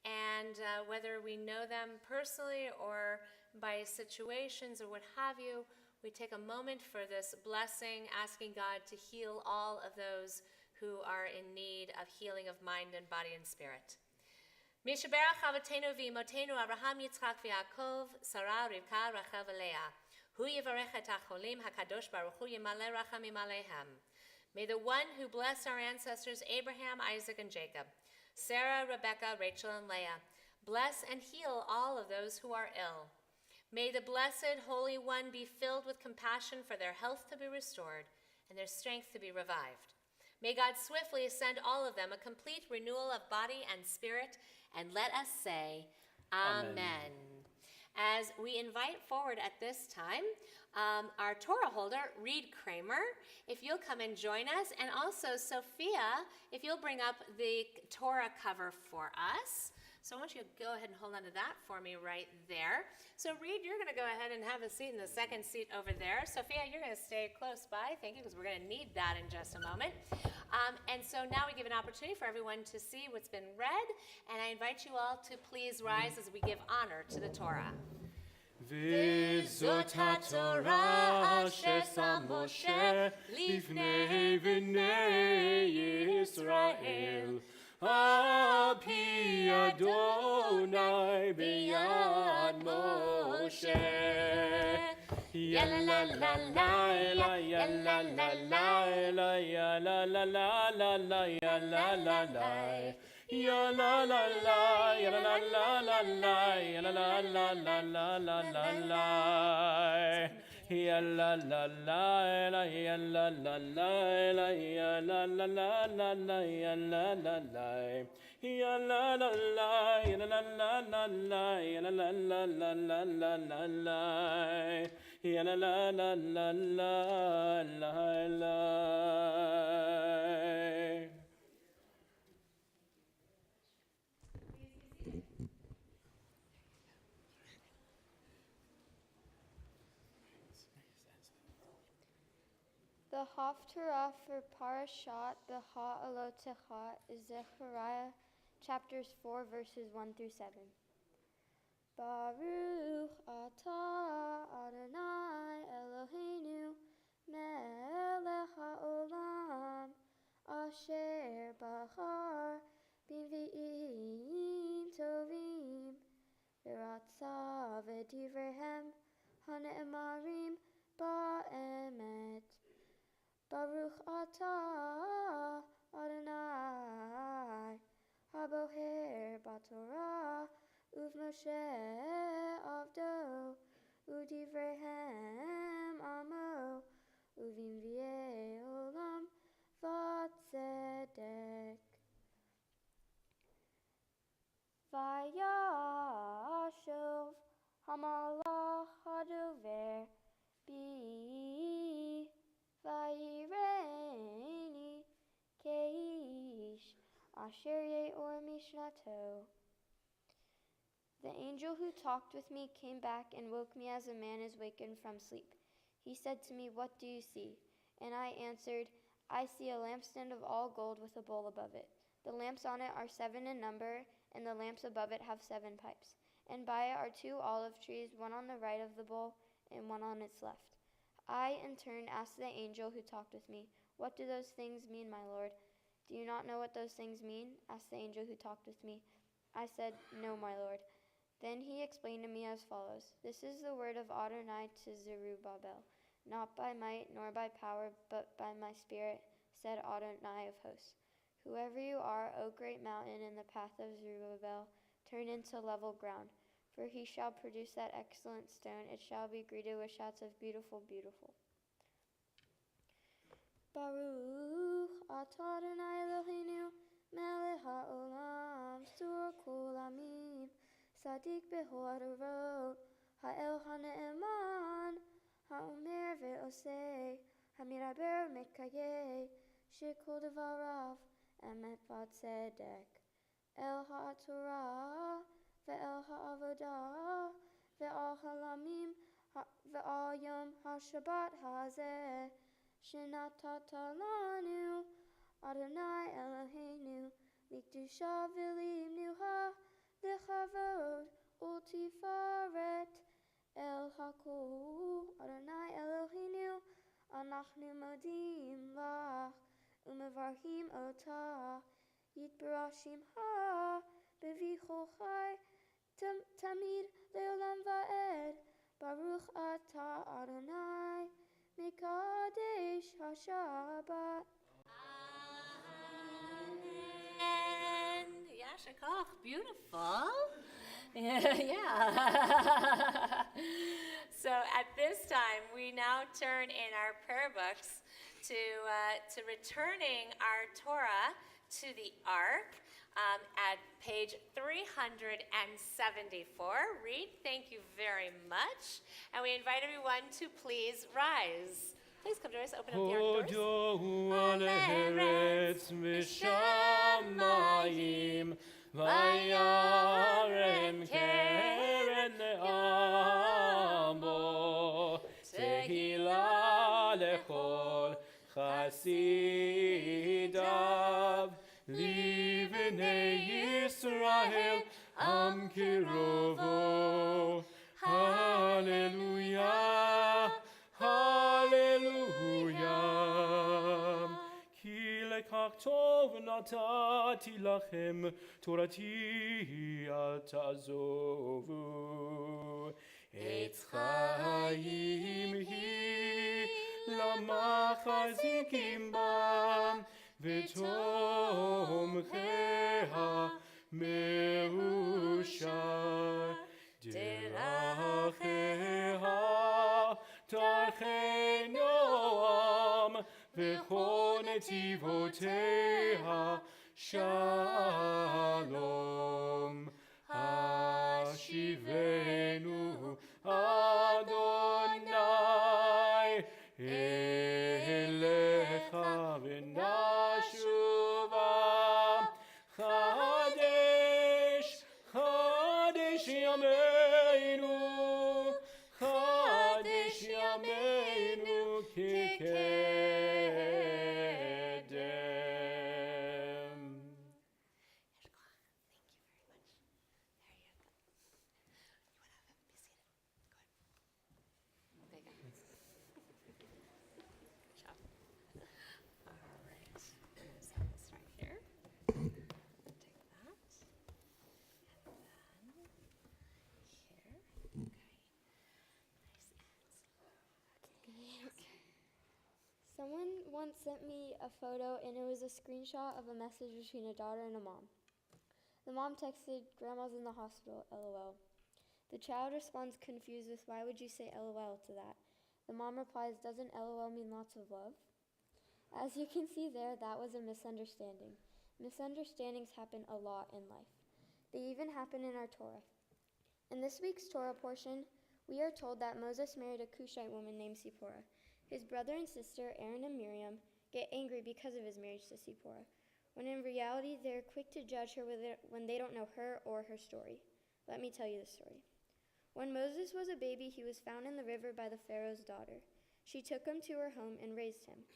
and whether we know them personally or by situations or what have you, we take a moment for this blessing, asking God to heal all of those who are in need of healing of mind and body and spirit. Mishaberach Avotenu v'imotenu Abraham, Yitzchak v'Yaakov, Sarah, Rivka, Rachel v'Leah. Hu yivarech et hacholim, HaKadosh Baruch Hu yimaleh rachamim aleihem. May the one who blessed our ancestors Abraham, Isaac, and Jacob, Sarah, Rebekah, Rachel, and Leah, bless and heal all of those who are ill. May the blessed Holy One be filled with compassion for their health to be restored and their strength to be revived. May God swiftly send all of them a complete renewal of body and spirit, and let us say, Amen. As we invite forward at this time, our Torah holder, Reed Kramer, if you'll come and join us, and also Sophia, if you'll bring up the Torah cover for us. So I want you to go ahead and hold on to that for me right there. So Reed, you're going to go ahead and have a seat in the second seat over there. Sophia, you're going to stay close by, thank you, because we're going to need that in just a moment. And so now we give an opportunity for everyone to see what's been read, and I invite you all to please rise as we give honor to the Torah. V'zot haTorah asher sam Moshe lifnei bnei Yisrael. Api Adonai biyad Moshe. Ya la la la la, ya la la la, ya la la la la, ya la la la. Ya la la la, ya la la la la, ya la la la la la la. Ya la la la, ya la la la, ya la la la, ya la la la. Ya la la la, ya la la la, ya la la la. Ya la la la. The Haftarah for Parashat Beha'alotecha is Zechariah chapters 4 verses 1 through 7. Baruch atah Adonai Eloheinu melech haolam asher bachar b'nvi'im tovim v'ratza v'divrehem hane'emarim ba'emet. Baruch atah Adonai haboher b'Torah uv'Moshe avdo u'divrehem amo uv'invi'ei olam v'tzedek. Vayashov hamalach hadover bi Vayireni keish asher ye'or mishnato. The angel who talked with me came back and woke me as a man is wakened from sleep. He said to me, "What do you see?" And I answered, "I see a lampstand of all gold with a bowl above it. The lamps on it are 7 in number, and the lamps above it have 7 pipes. And by it are 2 olive trees, one on the right of the bowl and one on its left." I, in turn, asked the angel who talked with me, "What do those things mean, my Lord?" Do you not know what those things mean? Asked the angel who talked with me. I said, No, my Lord. Then he explained to me as follows. This is the word of Adonai to Zerubbabel. Not by might nor by power, but by my spirit, said Adonai of hosts. Whoever you are, O great mountain, in the path of Zerubbabel, turn into level ground. For he shall produce that excellent stone. It shall be greeted with shouts of beautiful, beautiful. Baruch atah Adonai Eloheinu, melech haolam, sur kol amim, sadik behor harot, ha'el ha'ne'eman, ha'omer ve'oseh, ha'miraber mekayeh, shekol devarav, emet v'tzedek, el ha'torah, ve'el ha'avodah, ve'al halamim, ve'al yom ha'shabbat hazeh, Shenatata lanu, Adonai Eloheinu, likdusha v'limnuha, lechavod ultifaret, el hakol, Adonai Eloheinu, anachnu modim lach, umevarhim otah, yitbarach shimcha, bevichochai, tamid leolam va'ed, Baruch atah Adonai, Mekadesh HaShabbat. Amen. Yashakach, beautiful. Yeah. So at this time, we now turn in our prayer books to returning our Torah to the Ark at page 374. Read, thank you very much. And we invite everyone to please rise. Please come to us, open up the Ark doors. Vayarem keren le'amo, tehila lechol chasidav, livnei Yisrael am kirovo. Hallelujah, hallelujah. Ki lekach tov natati lachem, Torati al tazovu. Etz chaim hi lamachazikim bam, v'tomcheha merushar. Deracheha darchei noam, v'chol netivoteha shalom. Hashivenu Adonai elecha v'nashuva. Chadesh, Chadesh yameinu, Chadesh yameinu kikedem. Someone once sent me a photo, and it was a screenshot of a message between a daughter and a mom. The mom texted, "Grandma's in the hospital, LOL." The child responds confused with, "Why would you say LOL to that?" The mom replies, "Doesn't LOL mean lots of love?" As you can see there, that was a misunderstanding. Misunderstandings happen a lot in life. They even happen in our Torah. In this week's Torah portion, we are told that Moses married a Cushite woman named Zipporah. His brother and sister, Aaron and Miriam, get angry because of his marriage to Zipporah, when in reality they are quick to judge her when they don't know her or her story. Let me tell you the story. When Moses was a baby, he was found in the river by the Pharaoh's daughter. She took him to her home and raised him.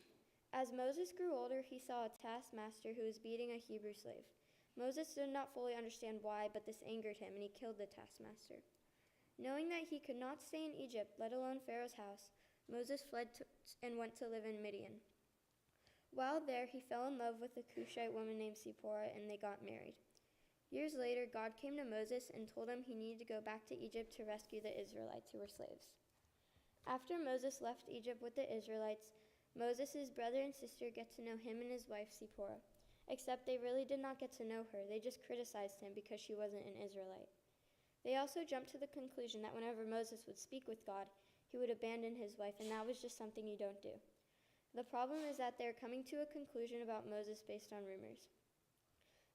As Moses grew older, he saw a taskmaster who was beating a Hebrew slave. Moses did not fully understand why, but this angered him, and he killed the taskmaster. Knowing that he could not stay in Egypt, let alone Pharaoh's house, Moses fled and went to live in Midian. While there, he fell in love with a Cushite woman named Zipporah, and they got married. Years later, God came to Moses and told him he needed to go back to Egypt to rescue the Israelites who were slaves. After Moses left Egypt with the Israelites, Moses' brother and sister get to know him and his wife Zipporah, except they really did not get to know her. They just criticized him because she wasn't an Israelite. They also jumped to the conclusion that whenever Moses would speak with God, he would abandon his wife, and that was just something you don't do. The problem is that they're coming to a conclusion about Moses based on rumors.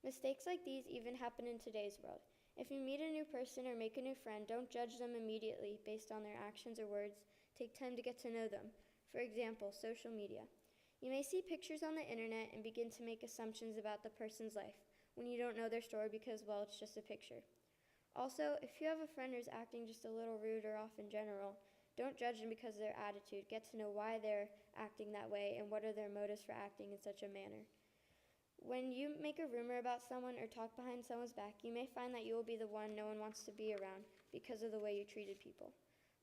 Mistakes like these even happen in today's world. If you meet a new person or make a new friend, don't judge them immediately based on their actions or words. Take time to get to know them. For example, social media. You may see pictures on the internet and begin to make assumptions about the person's life when you don't know their story because, well, it's just a picture. Also, if you have a friend who's acting just a little rude or off in general, don't judge them because of their attitude. Get to know why they're acting that way and what are their motives for acting in such a manner. When you make a rumor about someone or talk behind someone's back, you may find that you will be the one no one wants to be around because of the way you treated people.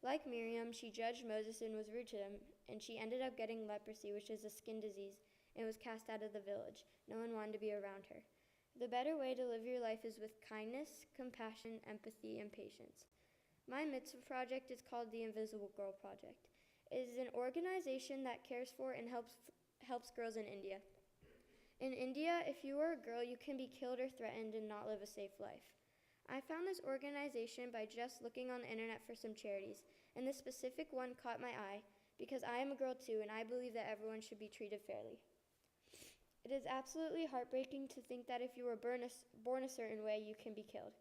Like Miriam, she judged Moses and was rude to him, and she ended up getting leprosy, which is a skin disease, and was cast out of the village. No one wanted to be around her. The better way to live your life is with kindness, compassion, empathy, and patience. My Mitzvah project is called the Invisible Girl Project. It is an organization that cares for and helps girls in India. In India, if you are a girl, you can be killed or threatened and not live a safe life. I found this organization by just looking on the internet for some charities, and this specific one caught my eye because I am a girl too, and I believe that everyone should be treated fairly. It is absolutely heartbreaking to think that if you were born a certain way, you can be killed.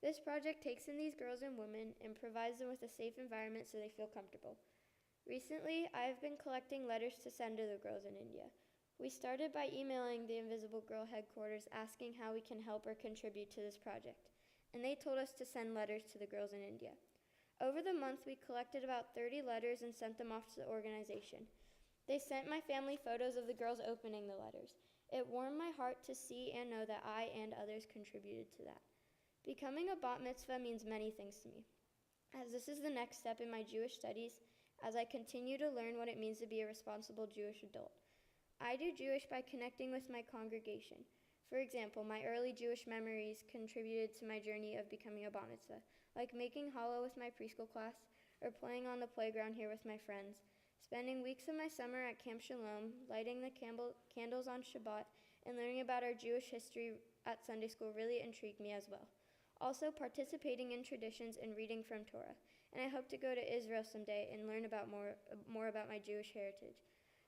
This project takes in these girls and women and provides them with a safe environment so they feel comfortable. Recently, I have been collecting letters to send to the girls in India. We started by emailing the Invisible Girl headquarters asking how we can help or contribute to this project, and they told us to send letters to the girls in India. Over the month, we collected about 30 letters and sent them off to the organization. They sent my family photos of the girls opening the letters. It warmed my heart to see and know that I and others contributed to that. Becoming a bat mitzvah means many things to me, as this is the next step in my Jewish studies as I continue to learn what it means to be a responsible Jewish adult. I do Jewish by connecting with my congregation. For example, my early Jewish memories contributed to my journey of becoming a bat mitzvah, like making challah with my preschool class or playing on the playground here with my friends. Spending weeks of my summer at Camp Sholom, lighting the candles on Shabbat, and learning about our Jewish history at Sunday school really intrigued me as well. Also participating in traditions and reading from Torah, and I hope to go to Israel someday and learn about more about my Jewish heritage.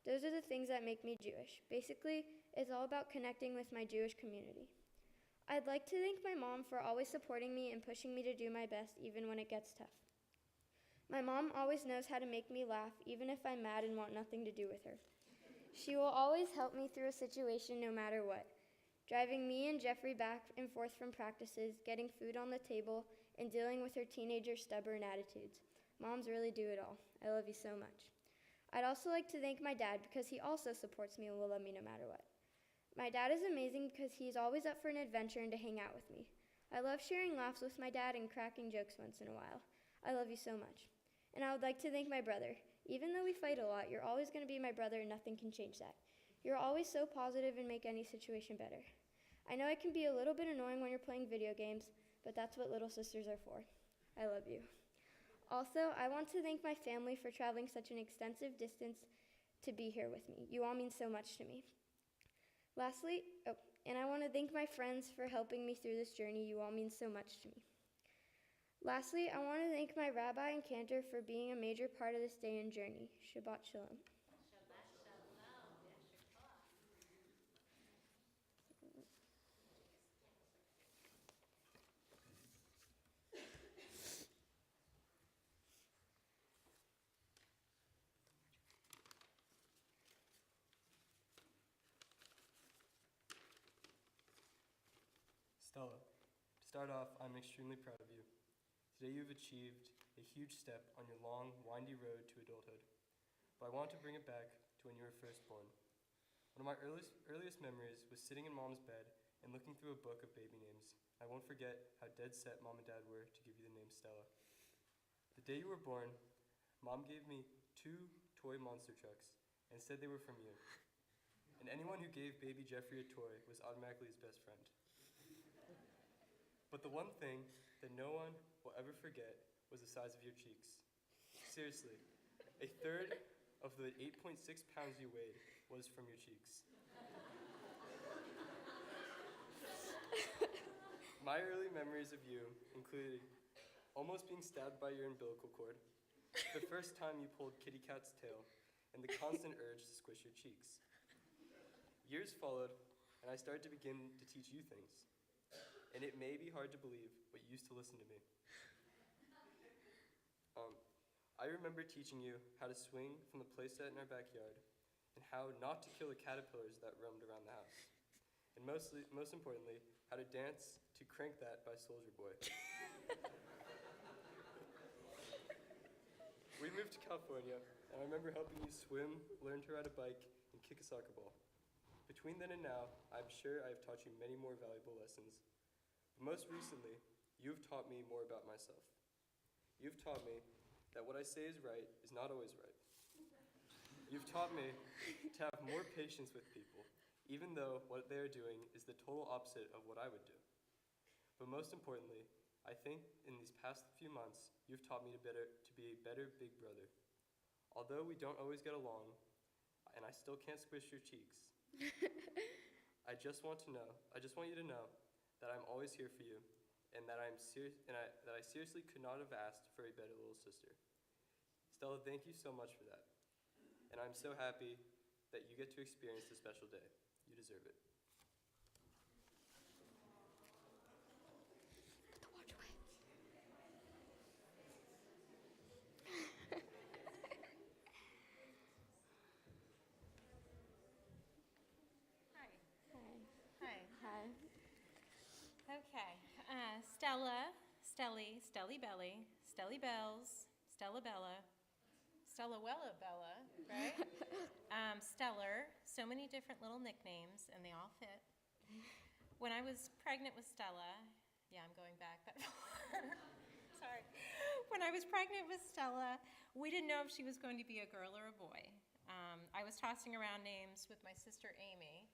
Those are the things that make me Jewish. Basically, it's all about connecting with my Jewish community. I'd like to thank my mom for always supporting me and pushing me to do my best even when it gets tough. My mom always knows how to make me laugh even if I'm mad and want nothing to do with her. She will always help me through a situation no matter what. Driving me and Jeffrey back and forth from practices, getting food on the table, and dealing with her teenager stubborn attitudes. Moms really do it all. I love you so much. I'd also like to thank my dad because he also supports me and will love me no matter what. My dad is amazing because he's always up for an adventure and to hang out with me. I love sharing laughs with my dad and cracking jokes once in a while. I love you so much. And I would like to thank my brother. Even though we fight a lot, you're always going to be my brother and nothing can change that. You're always so positive and make any situation better. I know it can be a little bit annoying when you're playing video games, but that's what little sisters are for. I love you. Also, I want to thank my family for traveling such an extensive distance to be here with me. You all mean so much to me. Lastly, and I want to thank my friends for helping me through this journey. You all mean so much to me. Lastly, I want to thank my rabbi and cantor for being a major part of this day and journey. Shabbat Shalom. Stella, to start off, I'm extremely proud of you. Today you've achieved a huge step on your long, windy road to adulthood. But I want to bring it back to when you were first born. One of my earliest memories was sitting in Mom's bed and looking through a book of baby names. I won't forget how dead set Mom and Dad were to give you the name Stella. The day you were born, Mom gave me 2 toy monster trucks and said they were from you. and anyone who gave baby Jeffrey a toy was automatically his best friend. But the one thing that no one will ever forget was the size of your cheeks. Seriously, a third of the 8.6 pounds you weighed was from your cheeks. My early memories of you included almost being stabbed by your umbilical cord, the first time you pulled Kitty Cat's tail, and the constant urge to squish your cheeks. Years followed, and I started to begin to teach you things. And it may be hard to believe, but you used to listen to me. I remember teaching you how to swing from the playset in our backyard, and how not to kill the caterpillars that roamed around the house. And most importantly, how to dance to Crank That by Soulja Boy. We moved to California, and I remember helping you swim, learn to ride a bike, and kick a soccer ball. Between then and now, I'm sure I have taught you many more valuable lessons. But most recently, you've taught me more about myself. You've taught me that what I say is right is not always right. You've taught me to have more patience with people, even though what they are doing is the total opposite of what I would do. But most importantly, I think in these past few months, you've taught me to be a better big brother. Although we don't always get along, and I still can't squish your cheeks, I just want you to know that I'm always here for you, and that I seriously could not have asked for a better little sister. Stella, thank you so much for that. And I'm so happy that you get to experience this special day. You deserve it. Okay, Stella, Stelly, Stelly Belly, Stelly Bells, Stella Bella, Stella Wella Bella, right? Stellar, so many different little nicknames, and they all fit. When I was pregnant with Stella, yeah, I'm going back that far. Sorry. When I was pregnant with Stella, we didn't know if she was going to be a girl or a boy. I was tossing around names with my sister Amy,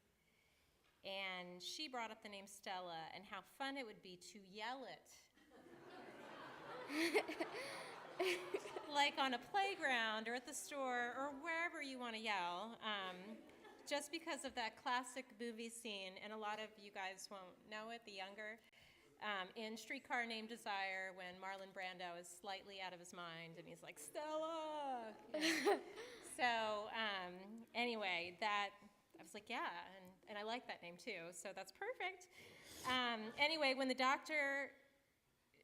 and she brought up the name Stella and how fun it would be to yell it. Like on a playground or at the store or wherever you want to yell, just because of that classic movie scene, and a lot of you guys won't know it, the younger, in Streetcar Named Desire, when Marlon Brando is slightly out of his mind and he's like, Stella! So anyway, I was like, yeah, and I like that name too, so that's perfect. Anyway, when the doctor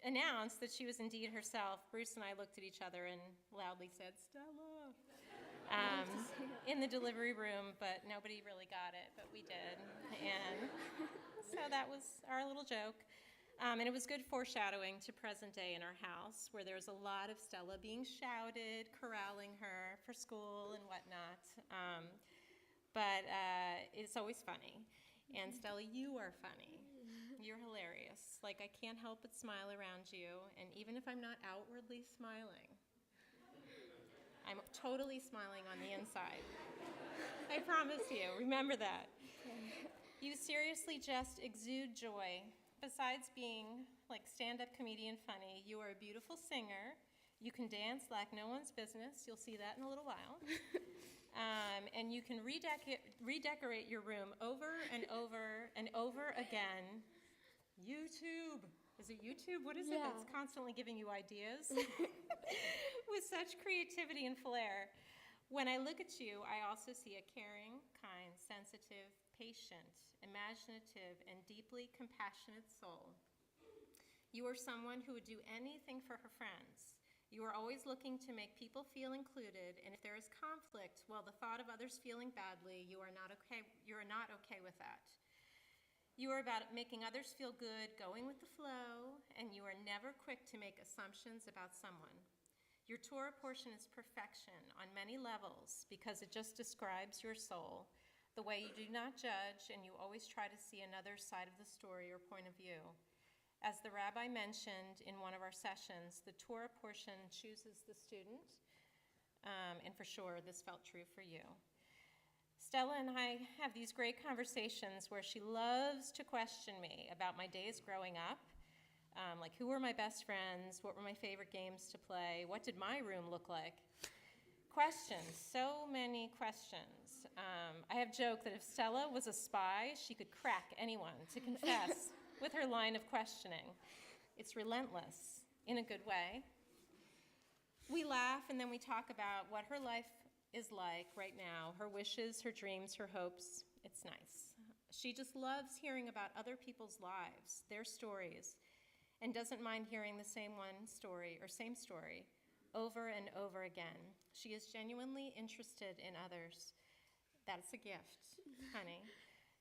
announced that she was indeed herself, Bruce and I looked at each other and loudly said, Stella, in the delivery room, but nobody really got it, but we did. And so that was our little joke. And it was good foreshadowing to present day in our house, where there's a lot of Stella being shouted, corralling her for school and whatnot. But it's always funny. And Stella, you are funny. You're hilarious. Like, I can't help but smile around you. And even if I'm not outwardly smiling, I'm totally smiling on the inside. I promise you. Remember that. You seriously just exude joy. Besides being like stand-up comedian funny, you are a beautiful singer. You can dance like no one's business. You'll see that in a little while. And you can redecorate your room over and over and over again. YouTube. Is it YouTube? What is it that's constantly giving you ideas? With such creativity and flair. When I look at you, I also see a caring, kind, sensitive, patient, imaginative, and deeply compassionate soul. You are someone who would do anything for her friends. You are always looking to make people feel included, and if there is conflict, well, the thought of others feeling badly, you are not okay with that. You are about making others feel good, going with the flow, and you are never quick to make assumptions about someone. Your Torah portion is perfection on many levels because it just describes your soul, the way you do not judge, and you always try to see another side of the story or point of view. As the rabbi mentioned in one of our sessions, the Torah portion chooses the student, and for sure this felt true for you. Stella and I have these great conversations where she loves to question me about my days growing up, like who were my best friends, what were my favorite games to play, what did my room look like? Questions, so many questions. I have joked that if Stella was a spy, she could crack anyone to confess with her line of questioning. It's relentless, in a good way. We laugh and then we talk about what her life is like right now, her wishes, her dreams, her hopes. It's nice. She just loves hearing about other people's lives, their stories, and doesn't mind hearing the same story over and over again. She is genuinely interested in others. That's a gift, honey.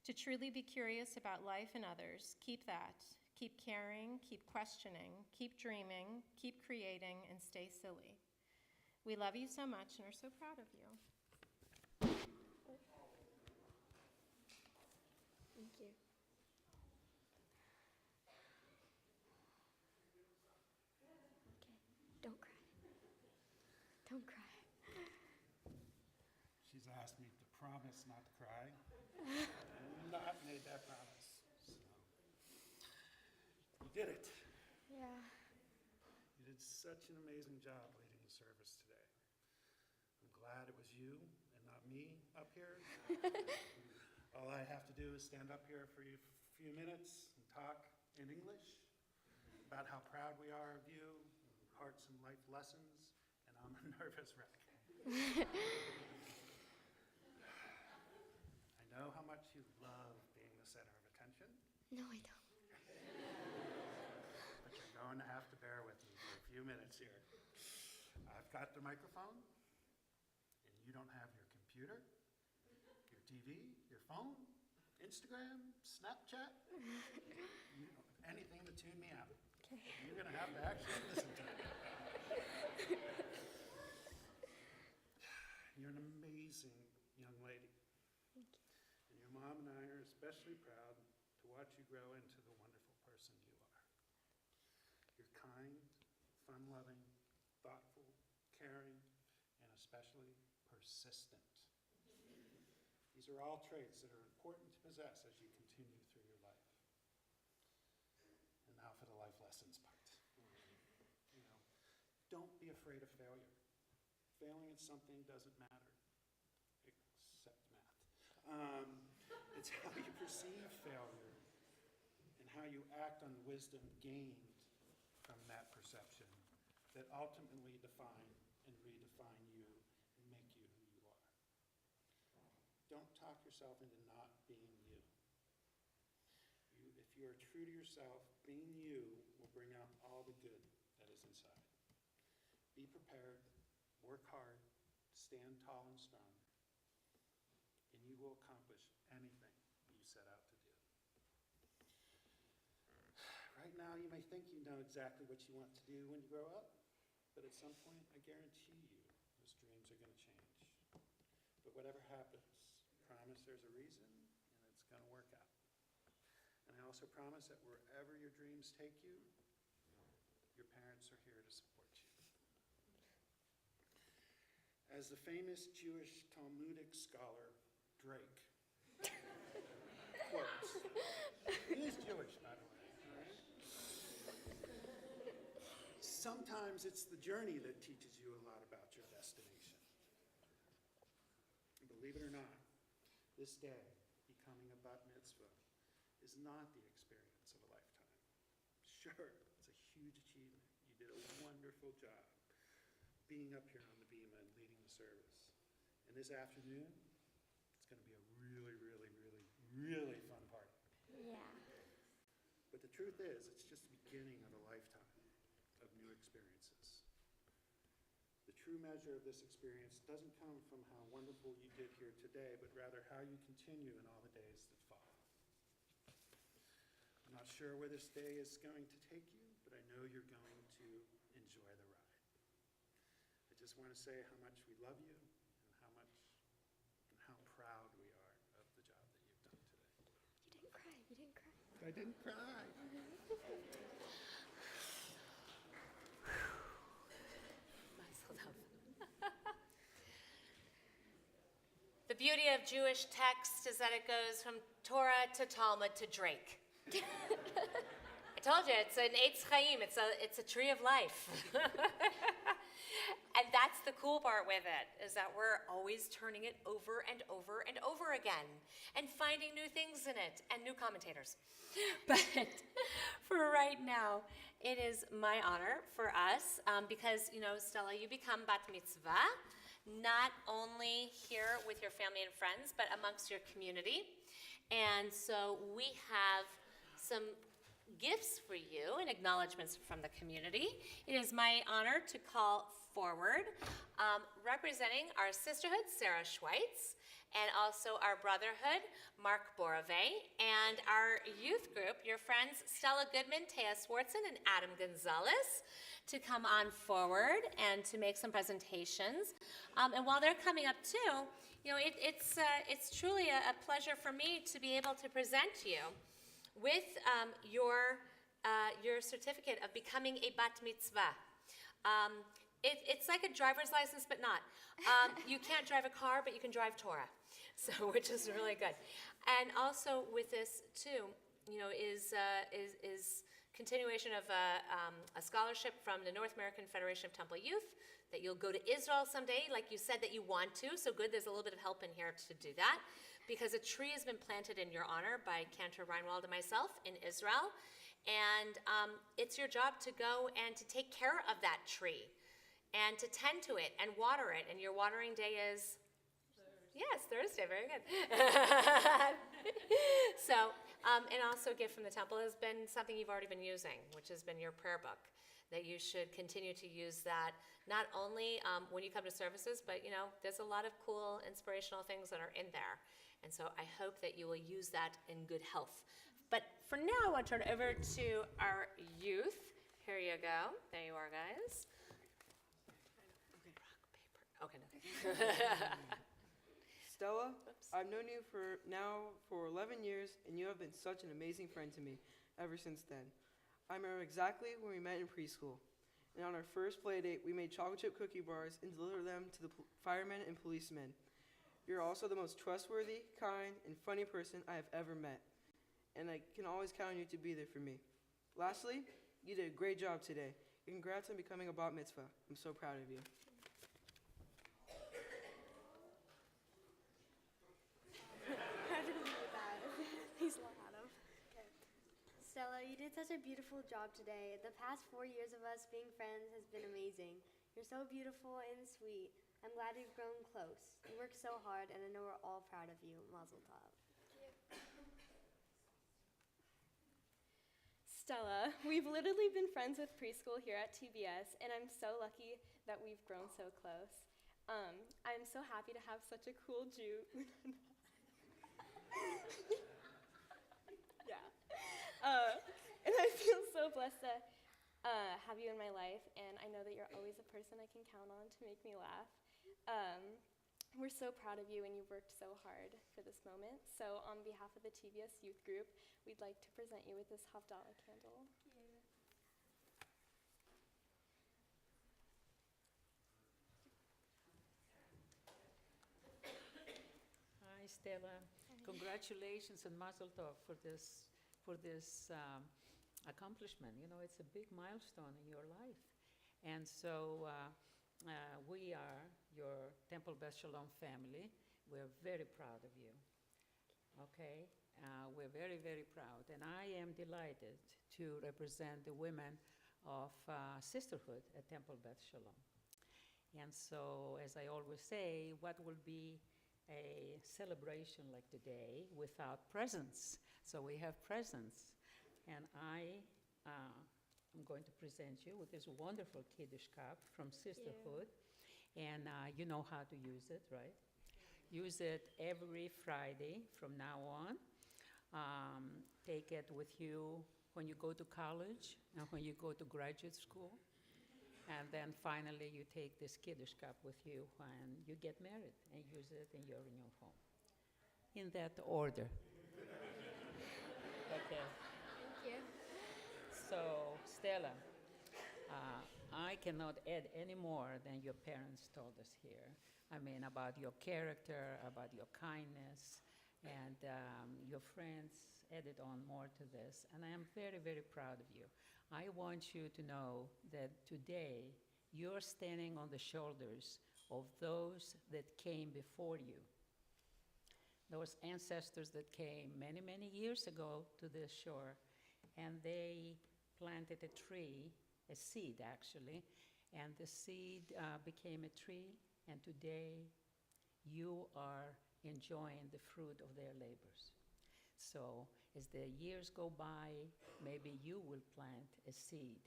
To truly be curious about life and others, keep that. Keep caring, keep questioning, keep dreaming, keep creating, and stay silly. We love you so much and are so proud of you. Thank you. Okay, don't cry. Don't cry. She's asked me to promise not to cry. I've not made that promise. So. You did it. Yeah. You did such an amazing job leading the service today. I'm glad it was you and not me up here. All I have to do is stand up here for a few minutes and talk in English about how proud we are of you, hearts and life lessons, and I'm a nervous wreck. I know how much you love being the center of attention. No, I don't. But you're going to have to bear with me for a few minutes here. I've got the microphone, and you don't have your computer, your TV, your phone, Instagram, Snapchat. You don't have anything to tune me out. Okay. You're going to have to actually listen to me. You're an amazing young lady. Thank you. And your mom and I are especially proud to watch you grow into the wonderful person you are. You're kind, fun-loving, thoughtful, caring, and especially persistent. These are all traits that are important to possess as you continue through your life. And now for the life lessons part. Don't be afraid of failure. Failing at something doesn't matter, except math. It's how you perceive failure and how you act on the wisdom gained from that perception that ultimately define and redefine you and make you who you are. Don't talk yourself into not being you. If you are true to yourself, being you will bring out all the good that is inside. Be prepared, work hard, stand tall and strong, and you will accomplish anything you set out to do. Right now, you may think you know exactly what you want to do when you grow up, but at some point, I guarantee you, those dreams are going to change. But whatever happens, promise there's a reason, and it's going to work out. And I also promise that wherever your dreams take you, your parents are here to support you. As the famous Jewish Talmudic scholar Drake quotes, he is Jewish, by the way, right? Sometimes it's the journey that teaches you a lot about your destination. Believe it or not, this day, becoming a bat mitzvah, is not the experience of a lifetime. Sure, it's a huge achievement. You did a wonderful job being up here on the bima and leading the service. And this afternoon, it's going to be a really, really, really, really fun party. Yeah. But the truth is, it's just the beginning of a lifetime of new experiences. The true measure of this experience doesn't come from how wonderful you did here today, but rather how you continue in all the days that follow. I'm not sure where this day is going to take you, but I know you're going to enjoy the ride. I just want to say how much we love you and how proud we are of the job that you've done today. You didn't cry. You didn't cry. I didn't cry. The beauty of Jewish text is that it goes from Torah to Talmud to Drake. I told you, it's an Eitz Chaim, it's a tree of life. And that's the cool part with it, is that we're always turning it over and over and over again and finding new things in it and new commentators. But for right now, it is my honor for us, because, Stella, you become bat mitzvah, not only here with your family and friends, but amongst your community. And so we have some gifts for you and acknowledgments from the community. It is my honor to call forward, representing our sisterhood, Sarah Schweitz, and also our brotherhood, Mark Borove, and our youth group, your friends Stella Goodman, Taya Swartzen, and Adam Gonzalez, to come on forward and to make some presentations. And while they're coming up too, it's truly a pleasure for me to be able to present you with your certificate of becoming a bat mitzvah. It's like a driver's license, but not. You can't drive a car, but you can drive Torah, which is really good. And also with this too, is continuation of a scholarship from the North American Federation of Temple Youth, that you'll go to Israel someday, like you said that you want to. So good, there's a little bit of help in here to do that, because a tree has been planted in your honor by Cantor Reinwald and myself in Israel. And it's your job to go and to take care of that tree and to tend to it and water it. And your watering day is? Yes, Thursday, very good. So, and also a gift from the temple has been something you've already been using, which has been your prayer book, that you should continue to use that, not only when you come to services, but there's a lot of cool inspirational things that are in there. And so I hope that you will use that in good health. But for now, I'll turn it over to our youth. Here you go. There you are, guys. Okay, no. Stella, I've known you for 11 years, and you have been such an amazing friend to me ever since then. I remember exactly when we met in preschool. And on our first play date, we made chocolate chip cookie bars and delivered them to the firemen and policemen. You're also the most trustworthy, kind, and funny person I have ever met. And I can always count on you to be there for me. Lastly, you did a great job today. Congrats on becoming a bat mitzvah. I'm so proud of you. Stella, you did such a beautiful job today. The past 4 years of us being friends has been amazing. You're so beautiful and sweet. I'm glad we've grown close. You worked so hard, and I know we're all proud of you. Mazel tov. Stella, we've literally been friends with preschool here at TBS, and I'm so lucky that we've grown so close. I'm so happy to have such a cool Jew. Yeah. And I feel so blessed to have you in my life, and I know that you're always a person I can count on to make me laugh. We're so proud of you, and you worked so hard for this moment. So on behalf of the TBS Youth Group, we'd like to present you with this Havdalah candle. Hi, Stella. Congratulations and mazel tov for this accomplishment. It's a big milestone in your life. And so we are your Temple Beth Sholom family. We're very proud of you. Okay? We're very, very proud. And I am delighted to represent the women of sisterhood at Temple Beth Sholom. And so, as I always say, what will be a celebration like today without presents? So we have presents. And I'm going to present you with this wonderful Kiddush cup from Sisterhood. And you know how to use it, right? Use it every Friday from now on. Take it with you when you go to college and when you go to graduate school. And then finally you take this Kiddush cup with you when you get married and use it in your new home. In that order. Okay. Thank you. So, Stella, I cannot add any more than your parents told us here. about your character, about your kindness, and your friends added on more to this. And I am very, very proud of you. I want you to know that today you're standing on the shoulders of those that came before you. Those ancestors that came many, many years ago to this shore, and they planted a tree, a seed actually, and the seed became a tree, and today you are enjoying the fruit of their labors. So as the years go by, maybe you will plant a seed,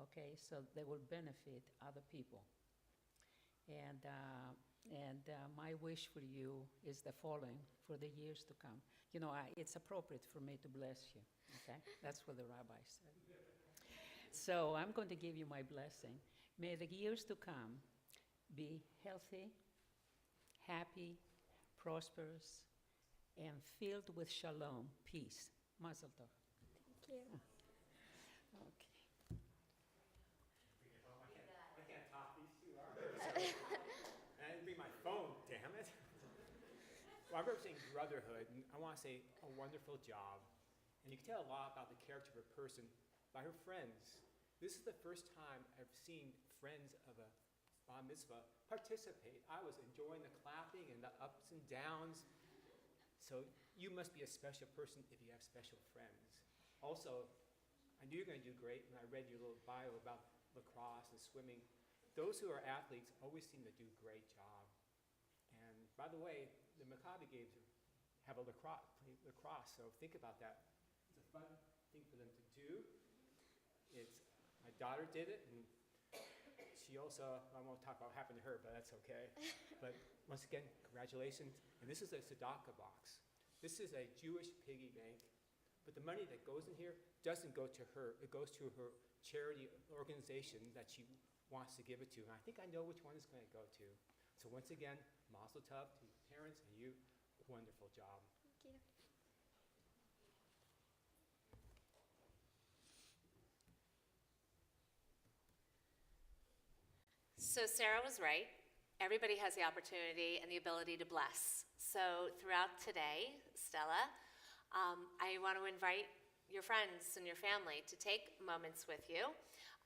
okay, so they will benefit other people. And my wish for you is the following for the years to come. It's appropriate for me to bless you, okay? That's what the rabbi said. So I'm going to give you my blessing. May the years to come be healthy, happy, prosperous, and filled with shalom, peace. Mazel tov. Thank you. Okay. I can't top these two arms. I didn't bring my phone, damn it. Well, I'm representing brotherhood, and I want to say a wonderful job. And you can tell a lot about the character of a person by her friends. This is the first time I've seen friends of a bar mitzvah participate. I was enjoying the clapping and the ups and downs. So you must be a special person if you have special friends. Also, I knew you were going to do great when I read your little bio about lacrosse and swimming. Those who are athletes always seem to do a great job. And by the way, the Maccabi games have a lacrosse, so think about that. It's a fun thing for them to do. My daughter did it, and she also, I won't talk about what happened to her, but that's okay. But once again, congratulations. And this is a tzedakah box. This is a Jewish piggy bank, but the money that goes in here doesn't go to her. It goes to her charity organization that she wants to give it to. And I think I know which one it's going to go to. So once again, mazel tov to your parents and you. Wonderful job. Thank you. So Sarah was right. Everybody has the opportunity and the ability to bless. So throughout today, Stella, I want to invite your friends and your family to take moments with you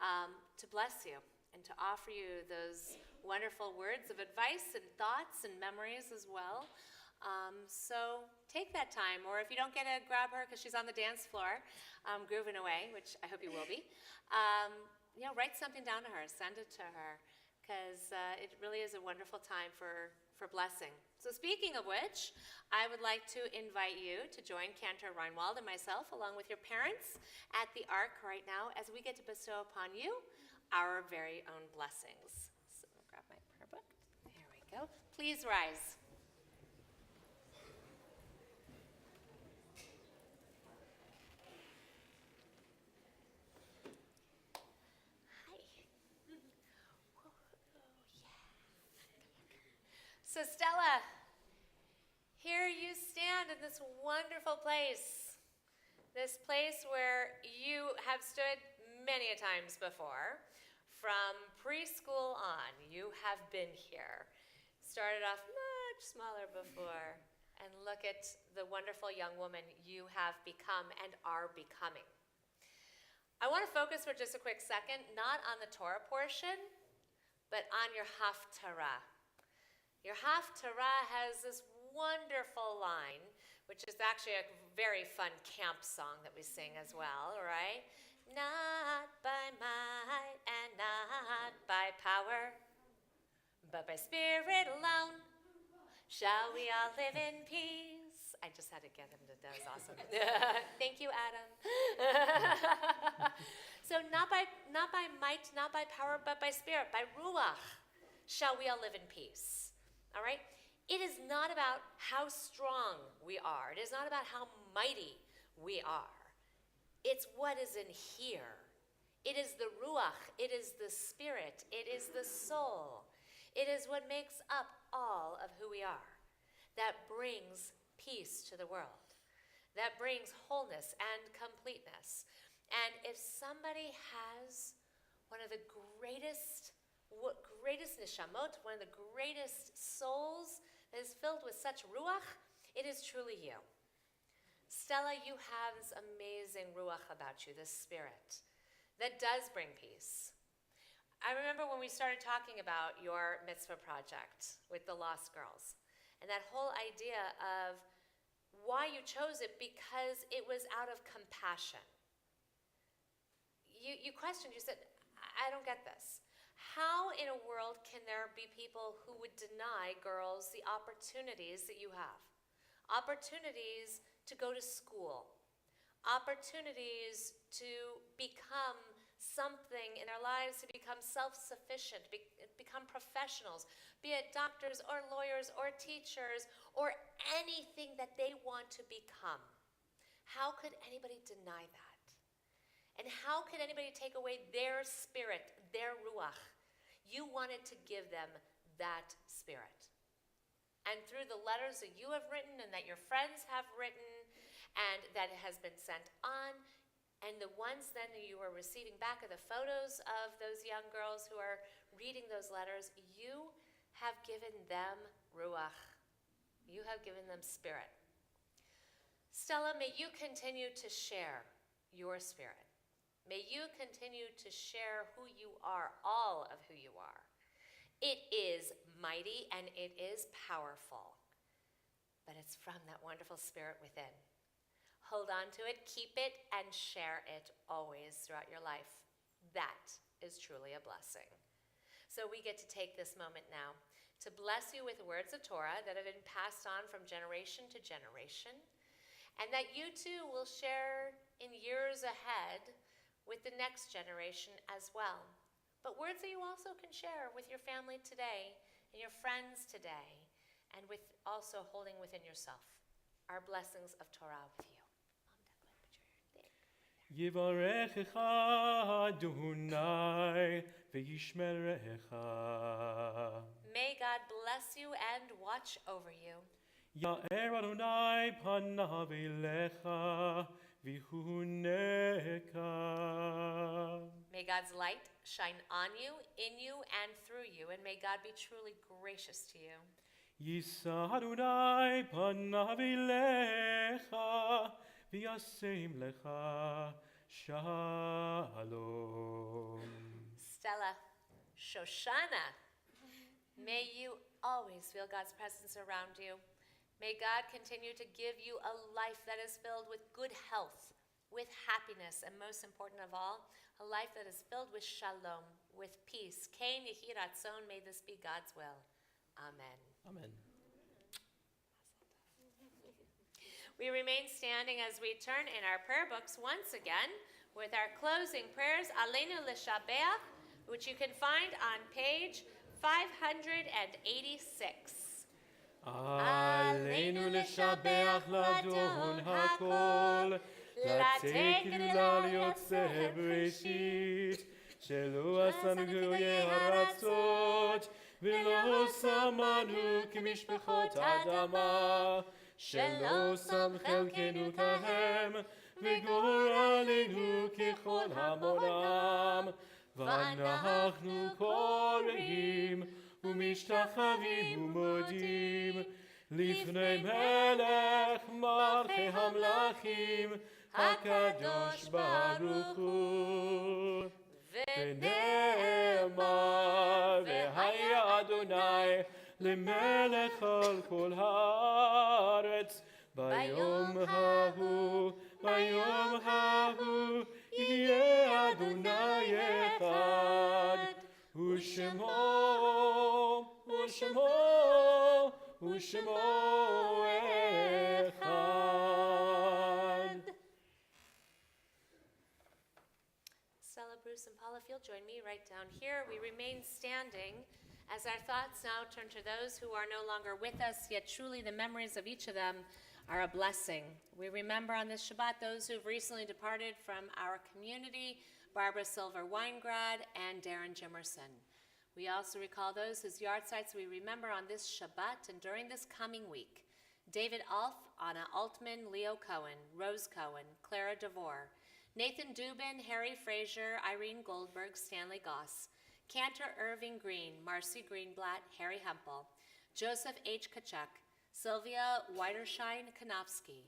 to bless you and to offer you those wonderful words of advice and thoughts and memories as well. So take that time, or if you don't get to grab her because she's on the dance floor grooving away, which I hope you will be, write something down to her, send it to her, because it really is a wonderful time for blessing. So speaking of which, I would like to invite you to join Cantor Reinwald and myself, along with your parents, at the Ark right now as we get to bestow upon you our very own blessings. So I'll grab my prayer book. There we go. Please rise. So Stella, here you stand in this wonderful place where you have stood many a times before. From preschool on, you have been here. Started off much smaller before, and look at the wonderful young woman you have become and are becoming. I want to focus for just a quick second, not on the Torah portion, but on your Haftarah. Your Haftarah has this wonderful line, which is actually a very fun camp song that we sing as well, right? Not by might and not by power, but by spirit alone shall we all live in peace. I just had to get him to, that was awesome. Thank you, Adam. So not by might, not by power, but by spirit, by ruach, shall we all live in peace. All right? It is not about how strong we are. It is not about how mighty we are. It's what is in here. It is the ruach. It is the spirit. It is the soul. It is what makes up all of who we are. That brings peace to the world. That brings wholeness and completeness. And if somebody has one of the greatest what greatest neshamot, one of the greatest souls that is filled with such ruach, it is truly you. Stella, you have this amazing ruach about you, this spirit that does bring peace. I remember when we started talking about your mitzvah project with the Lost Girls, and that whole idea of why you chose it, because it was out of compassion. You questioned, you said, I don't get this. How in a world can there be people who would deny girls the opportunities that you have? Opportunities to go to school, opportunities to become something in their lives, to become self-sufficient, become professionals, be it doctors or lawyers or teachers or anything that they want to become. How could anybody deny that? And how could anybody take away their spirit, their ruach? You wanted to give them that spirit. And through the letters that you have written and that your friends have written and that has been sent on, and the ones then that you are receiving back of the photos of those young girls who are reading those letters, you have given them ruach. You have given them spirit. Stella, may you continue to share your spirit. May you continue to share who you are, all of who you are. It is mighty and it is powerful, but it's from that wonderful spirit within. Hold on to it, keep it, and share it always throughout your life. That is truly a blessing. So we get to take this moment now to bless you with words of Torah that have been passed on from generation to generation, and that you too will share in years ahead with the next generation as well. But words that you also can share with your family today and your friends today, and with also holding within yourself. Our blessings of Torah with you. Yivarechecha Adonai v'yishmerecha. May God bless you and watch over you. Ya'er Adonai panav elecha v'huneka. May God's light shine on you, in you, and through you, and may God be truly gracious to you. Yisa Adonai panav elecha v'yasem lecha shalom. Stella, Shoshana, may you always feel God's presence around you. May God continue to give you a life that is filled with good health, with happiness, and most important of all, a life that is filled with shalom, with peace. Kein yehi ratzon, may this be God's will. Amen. Amen. We remain standing as we turn in our prayer books once again with our closing prayers, Aleinu l'shabeach, which you can find on page 586. Aleinu l'shabeach l'Adon hakol, לתת גדולה ליוצא בראשית, שלא עשנו גלויי הרצות, ולא שמנו כמשפחות האדמה, שלא שם חלקנו כהם, וגורלנו ככל המונם, ואנחנו קוראים ומשתחווים ומודים, לפני מלך מלכי המלכים, הקדוש ברוך הוא. ונאמר, והיה אדוני למלך על כל הארץ, ביום ההוא יהיה אדוני אחד, ושמו אחד. Stella, Bruce, and Paula, if you'll join me right down here, we remain standing as our thoughts now turn to those who are no longer with us, yet truly the memories of each of them are a blessing. We remember on this Shabbat those who've recently departed from our community, Barbara Silver-Weingrad and Darren Jimerson. We also recall those whose yard sites we remember on this Shabbat and during this coming week. David Alf, Anna Altman, Leo Cohen, Rose Cohen, Clara DeVore, Nathan Dubin, Harry Frazier, Irene Goldberg, Stanley Goss, Cantor Irving Green, Marcy Greenblatt, Harry Hempel, Joseph H. Kachuk, Sylvia Weiderschein Kanofsky,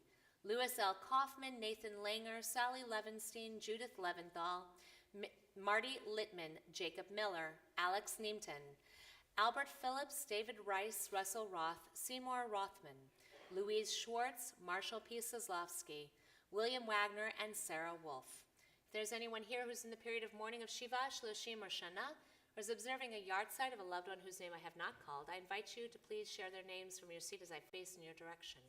Louis L. Kaufman, Nathan Langer, Sally Levenstein, Judith Leventhal, Marty Littman, Jacob Miller, Alex Neemton, Albert Phillips, David Rice, Russell Roth, Seymour Rothman, Louise Schwartz, Marshall P. Soslovsky, William Wagner, and Sarah Wolf. If there's anyone here who's in the period of mourning of Shiva, Shloshim, or Shana, or is observing a yahrzeit of a loved one whose name I have not called, I invite you to please share their names from your seat as I face in your direction.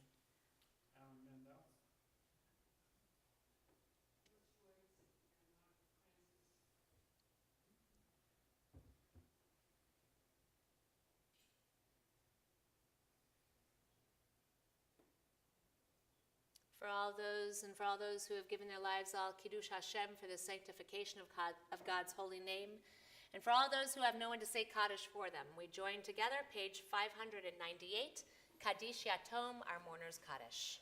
For all those who have given their lives al Kiddush Hashem for the sanctification of God's holy name, and for all those who have no one to say Kaddish for them, we join together, page 598, Kaddish Yatom, our mourner's Kaddish.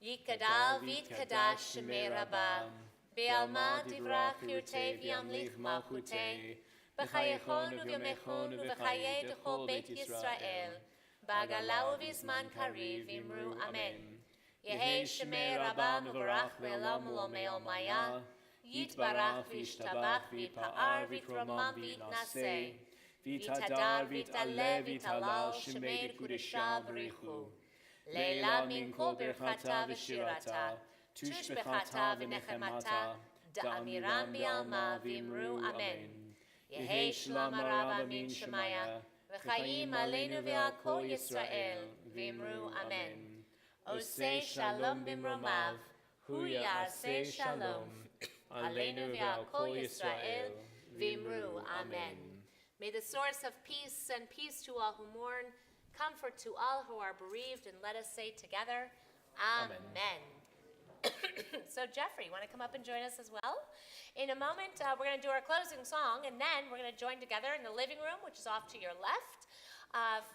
Yikadal vit kadash shemei rabba, be'alma divrach yurtei v'yamlich malchutei, b'chayechon u'vyomechon u'v'chayei d'chol Beit Yisrael, b'agala u'vizman kariv imru amen. Yehei shemei rabba mevarach ve'elam ulomei olmaya, yitbarach v'ishtabach v'yitpa'ar v'yitromam v'yitnaseh, v'yitadar v'yitaleh v'yitalal shemei kudesha b'richu. Leila min kol birchata v'shirata, tushbechata v'nechemata, da'amiram bi'alma v'imru amen. Yehei shalom rabba min shemaya, v'chayim aleinu v'al kol Yisrael, v'imru amen. Osei shalom bimromav, hu ya'aseh shalom, aleinu v'al kol Yisrael, v'imru amen. May the source of peace and peace to all who mourn, comfort to all who are bereaved, and let us say together, Amen. So Jeffrey, you want to come up and join us as well? In a moment, we're going to do our closing song, and then we're going to join together in the living room, which is off to your left,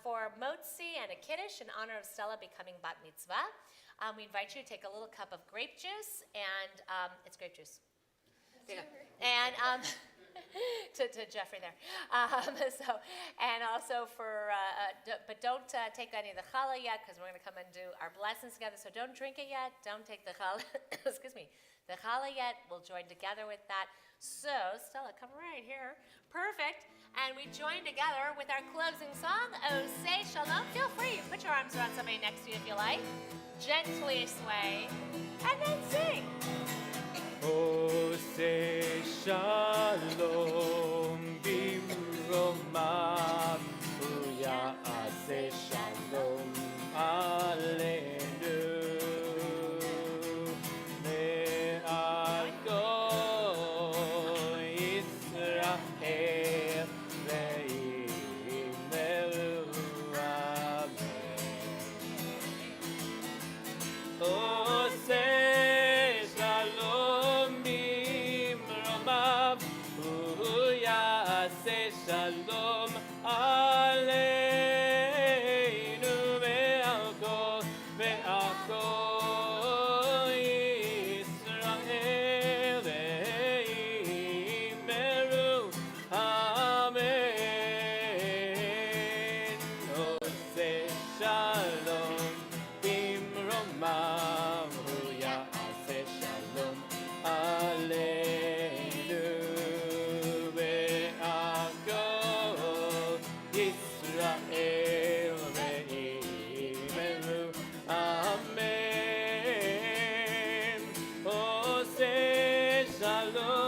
for motzi and a kiddush in honor of Stella becoming bat mitzvah. We invite you to take a little cup of grape juice, and it's grape juice. There you go. And to Jeffrey there. And also for, but don't take any of the challah yet, because we're going to come and do our blessings together. So don't drink it yet. Don't take the challah. Excuse me. The challah yet. We'll join together with that. So Stella, come right here. Perfect. And we join together with our closing song, Oh Say Shalom. Feel free. Put your arms around somebody next to you if you like. Gently sway. And then sing. Oh, say shalom bimromav, say shalom aleinu, me'al kol Yisrael ve'imeru amen. Oh, say shalom bimromav, say shalom aleinu ve'al kol Yisrael ve'imeru amen. Oh, say shalom bimromav, say shalom aleinu ve'al kol Yisrael ve'imeru amen. Oh, say shalom